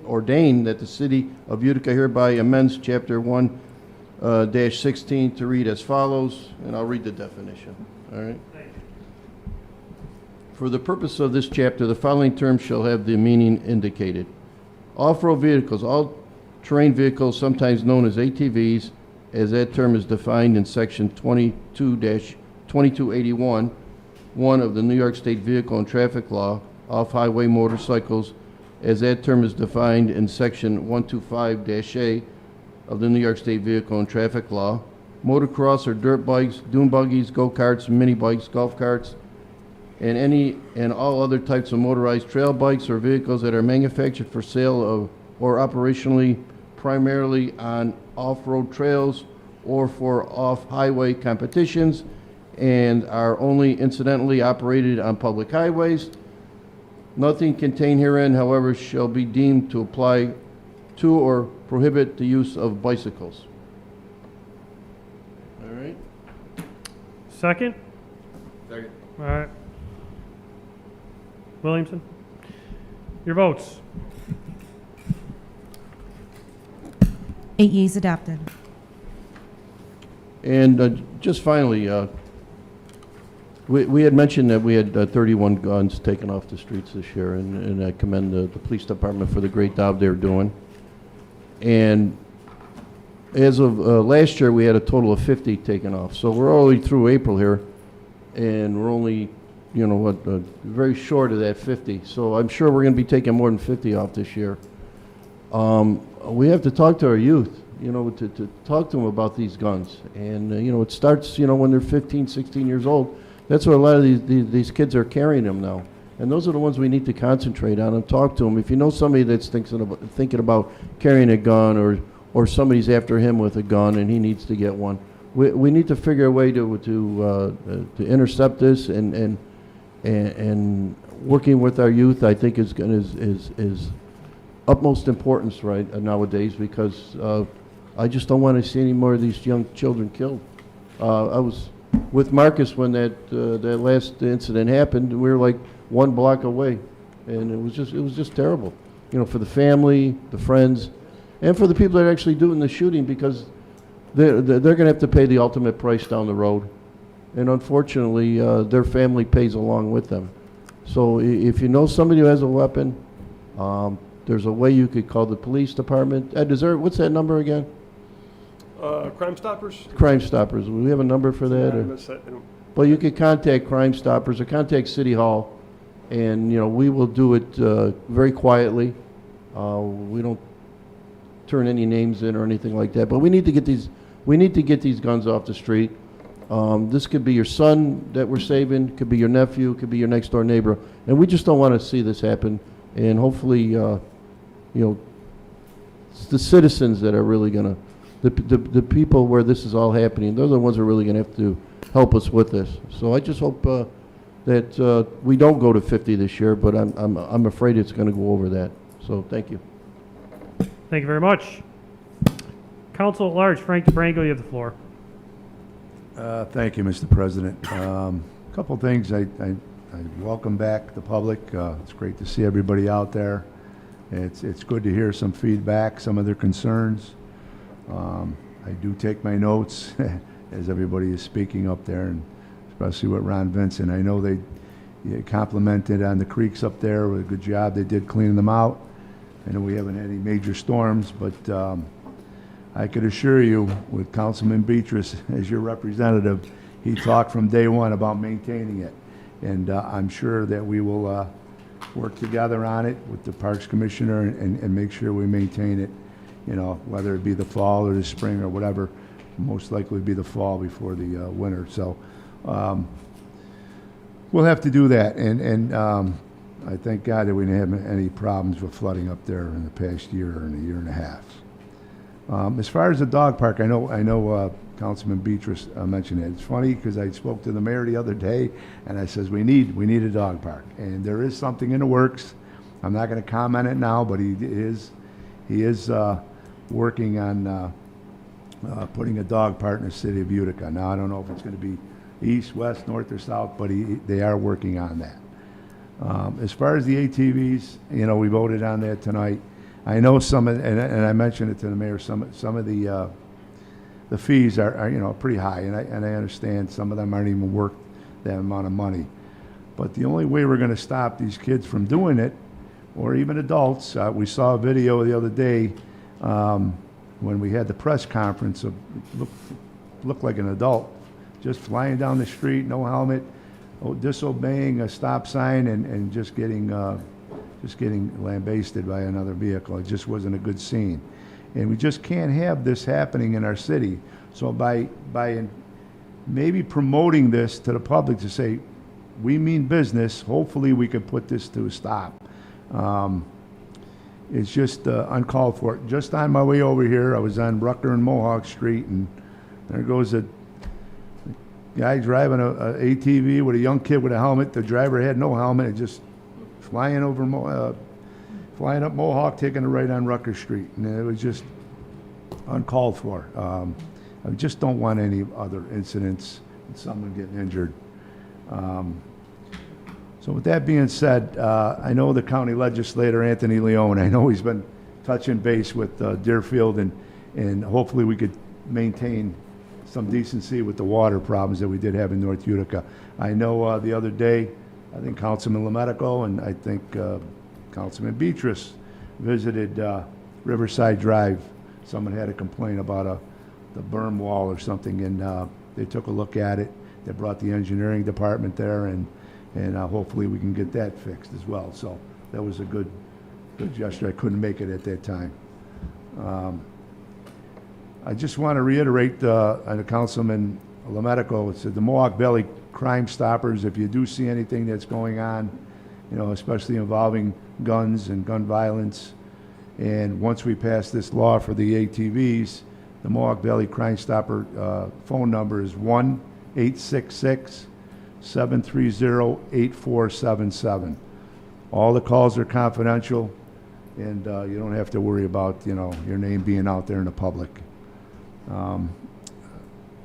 ordained that the City of Utica hereby amends Chapter 1-16 to read as follows, and I'll read the definition. All right. For the purpose of this chapter, the following terms shall have the meaning indicated. Off-road vehicles, all terrain vehicles, sometimes known as ATVs, as that term is defined in Section 2281, 1 of the New York State Vehicle and Traffic Law, off-highway motorcycles, as that term is defined in Section 125-A of the New York State Vehicle and Traffic Law, motocross or dirt bikes, dune buggies, go-karts, mini bikes, golf carts, and any and all other types of motorized trail bikes or vehicles that are manufactured for sale of or operationally primarily on off-road trails or for off-highway competitions and are only incidentally operated on public highways. Nothing contained herein, however, shall be deemed to apply to or prohibit the use of bicycles. All right. Second? Second. All right. Williamson? Your votes. 8 yeas adopted. And just finally, we had mentioned that we had 31 guns taken off the streets this year, and I commend the police department for the great job they're doing. And as of last year, we had a total of 50 taken off. So we're already through April here, and we're only, you know what, very short of that 50. So I'm sure we're going to be taking more than 50 off this year. We have to talk to our youth, you know, to talk to them about these guns. And, you know, it starts, you know, when they're 15, 16 years old. That's where a lot of these kids are carrying them now. And those are the ones we need to concentrate on and talk to them. If you know somebody that's thinking about carrying a gun or somebody's after him with a gun and he needs to get one, we need to figure a way to intercept this and working with our youth, I think is utmost importance right nowadays, because I just don't want to see any more of these young children killed. I was with Marcus when that last incident happened. We were like 1 block away, and it was just terrible, you know, for the family, the friends, and for the people that are actually doing the shooting, because they're going to have to pay the ultimate price down the road, and unfortunately, their family pays along with them. So if you know somebody who has a weapon, there's a way you could call the police department. Ed, what's that number again? Crime Stoppers? Crime Stoppers. Do we have a number for that? Well, you could contact Crime Stoppers or contact City Hall, and, you know, we will do it very quietly. We don't turn any names in or anything like that. But we need to get these guns off the street. This could be your son that we're saving, could be your nephew, could be your next door neighbor, and we just don't want to see this happen. And hopefully, you know, it's the citizens that are really going to the people where this is all happening, they're the ones who are really going to have to help us with this. So I just hope that we don't go to 50 this year, but I'm afraid it's going to go over that. So thank you. Thank you very much. Council at large, Frank DeBrango, you have the floor. Thank you, Mr. President. A couple things. I welcome back the public. It's great to see everybody out there. It's good to hear some feedback, some of their concerns. I do take my notes as everybody is speaking up there, and especially with Ron Vincent. I know they complimented on the creeks up there with a good job they did cleaning them out. I know we haven't had any major storms, but I could assure you, with Councilman Beatrice as your representative, he talked from day one about maintaining it. And I'm sure that we will work together on it with the Parks Commissioner and make sure we maintain it, you know, whether it be the fall or the spring or whatever. Most likely be the fall before the winter. So we'll have to do that. And I thank God that we didn't have any problems with flooding up there in the past year and a year and a half. As far as the dog park, I know Councilman Beatrice mentioned it. It's funny because I spoke to the mayor the other day, and I says we need a dog park, and there is something in the works. I'm not going to comment it now, but he is working on putting a dog park in the city of Utica. Now I don't know if it's going to be east, west, north, or south, but they are working on that. As far as the ATVs, you know, we voted on that tonight. I know some, and I mentioned it to the mayor. Some of the fees are you know, pretty high, and I understand some of them aren't even worth that amount of money. But the only way we're going to stop these kids from doing it, or even adults, we saw a video the other day when we had the press conference of looked like an adult just flying down the street, no helmet, disobeying a stop sign, and just getting lambasted by another vehicle. It just wasn't a good scene. And we just can't have this happening in our city. So by maybe promoting this to the public to say, we mean business, hopefully we could put this to a stop. It's just uncalled for. Just on my way over here, I was on Rucker and Mohawk Street, and there goes a guy driving a ATV with a young kid with a helmet. The driver had no helmet. It just flying up Mohawk, taking a right on Rucker Street, and it was just uncalled for. I just don't want any other incidents and someone getting injured. So with that being said, I know the county legislator, Anthony Leone, I know he's been touching base with Deerfield, and hopefully we could maintain some decency with the water problems that we did have in North Utica. I know the other day, I think Councilman Lemetico and I think Councilman Beatrice visited Riverside Drive. Someone had a complaint about the berm wall or something, and they took a look at it. They brought the engineering department there, and hopefully we can get that fixed as well. So that was a good gesture. I couldn't make it at that time. I just want to reiterate on Councilman Lemetico, it said the Mohawk Valley Crime Stoppers, if you do see anything that's going on, you know, especially involving guns and gun violence, and once we pass this law for the ATVs, the Mohawk Valley Crime Stopper phone number is 1-866-730-8477. All the calls are confidential, and you don't have to worry about, you know, your name being out there in the public.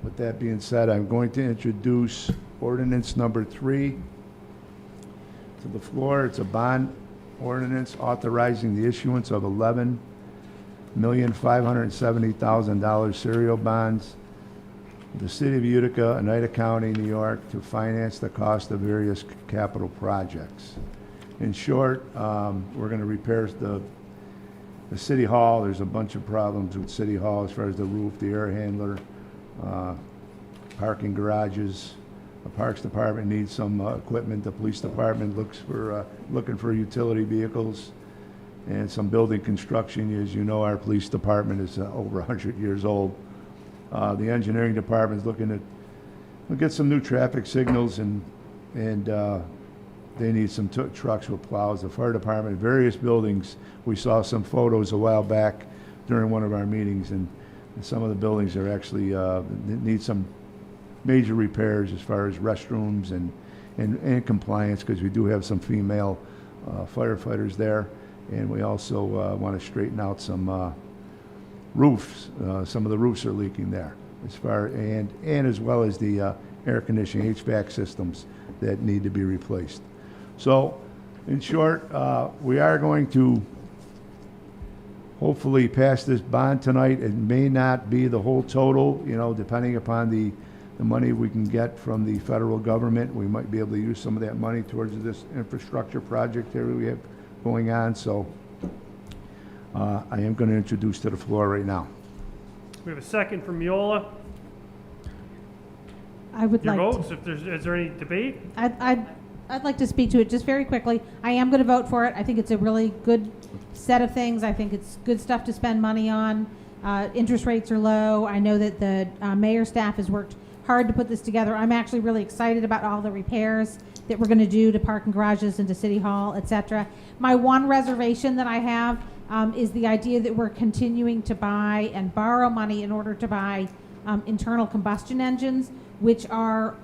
With that being said, I'm going to introduce Ordinance number 3 to the floor. It's a bond ordinance authorizing the issuance of $11,570,000 serial bonds of the City of Utica, Oneida County, New York, to finance the cost of various capital projects. In short, we're going to repair the City Hall. There's a bunch of problems with City Hall as far as the roof, the air handler, parking garages. The Parks Department needs some equipment. The Police Department looking for utility vehicles, and some building construction. As you know, our Police Department is over 100 years old. The Engineering Department is looking to get some new traffic signals, and they need some trucks with plows. The Fire Department, various buildings. We saw some photos a while back during one of our meetings, and And some of the buildings are actually, need some major repairs as far as restrooms and compliance, because we do have some female firefighters there. And we also want to straighten out some roofs. Some of the roofs are leaking there, and as well as the air conditioning HVAC systems that need to be replaced. So, in short, we are going to hopefully pass this bond tonight. It may not be the whole total, depending upon the money we can get from the federal government. We might be able to use some of that money towards this infrastructure project that we have going on. So I am going to introduce to the floor right now. We have a second from Miola. I would Your like votes, is there any debate? I'd like to speak to it just very quickly. I am going to vote for it. I think it's a really good set of things. I think it's good stuff to spend money on. Interest rates are low. I know that the mayor's staff has worked hard to put this together. I'm actually really excited about all the repairs that we're going to do to parking garages and to City Hall, etc. My one reservation that I have is the idea that we're continuing to buy and borrow money in order to buy internal combustion engines, which are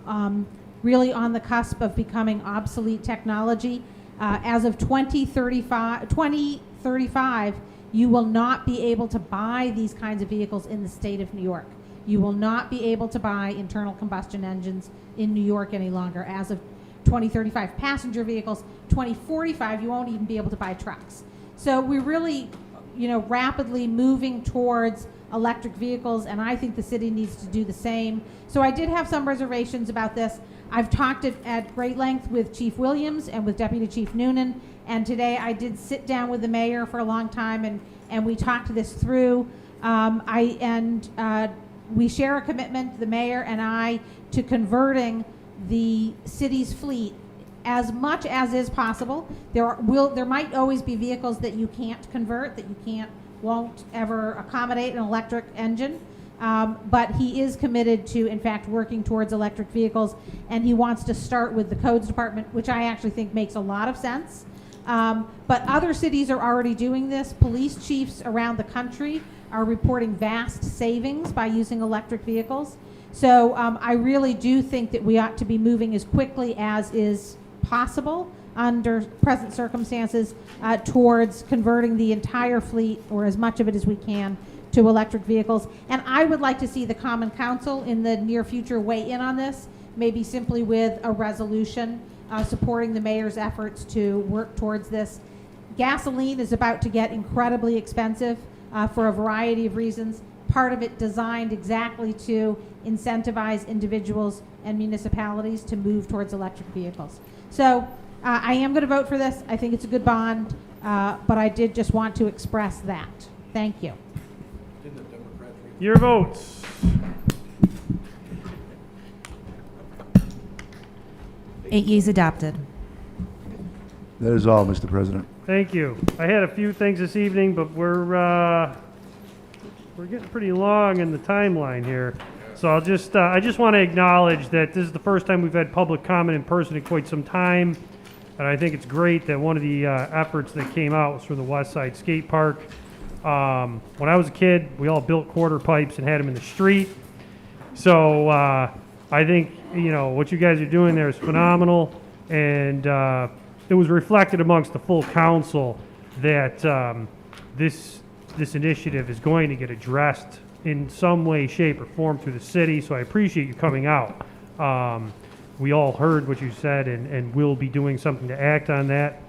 really on the cusp of becoming obsolete technology. As of 2035, you will not be able to buy these kinds of vehicles in the state of New York. You will not be able to buy internal combustion engines in New York any longer as of 2035. Passenger vehicles, 2045, you won't even be able to buy trucks. So we're really, rapidly moving towards electric vehicles, and I think the city needs to do the same. So I did have some reservations about this. I've talked at great length with Chief Williams and with Deputy Chief Noonan, and today I did sit down with the mayor for a long time, and we talked this through. We share a commitment, the mayor and I, to converting the city's fleet as much as is possible. There might always be vehicles that you can't convert, that you won't ever accommodate an electric engine. But he is committed to, in fact, working towards electric vehicles, and he wants to start with the codes department, which I actually think makes a lot of sense. But other cities are already doing this. Police chiefs around the country are reporting vast savings by using electric vehicles. So I really do think that we ought to be moving as quickly as is possible under present circumstances towards converting the entire fleet, or as much of it as we can, to electric vehicles. And I would like to see the Common Council in the near future weigh in on this, maybe simply with a resolution supporting the mayor's efforts to work towards this. Gasoline is about to get incredibly expensive for a variety of reasons, part of it designed exactly to incentivize individuals and municipalities to move towards electric vehicles. So I am going to vote for this. I think it's a good bond, but I did just want to express that. Thank you. Your votes. Eight yeas adopted. That is all, Mr. President. Thank you. I had a few things this evening, but we're getting pretty long in the timeline here. So I just want to acknowledge that this is the first time we've had public comment in person in quite some time. And I think it's great that one of the efforts that came out was from the West Side Skate Park. When I was a kid, we all built quarter pipes and had them in the street. So I think, what you guys are doing there is phenomenal. And it was reflected amongst the full council that this initiative is going to get addressed in some way, shape, or form through the city. So I appreciate you coming out. We all heard what you said, and we'll be doing something to act on that.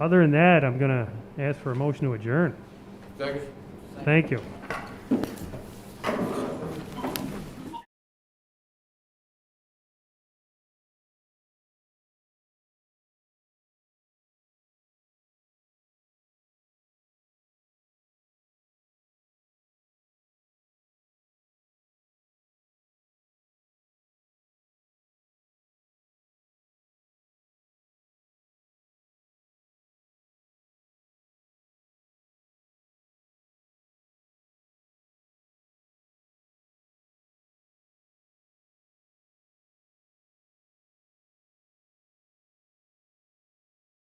Other than that, I'm going to ask for a motion to adjourn. Second. Thank you.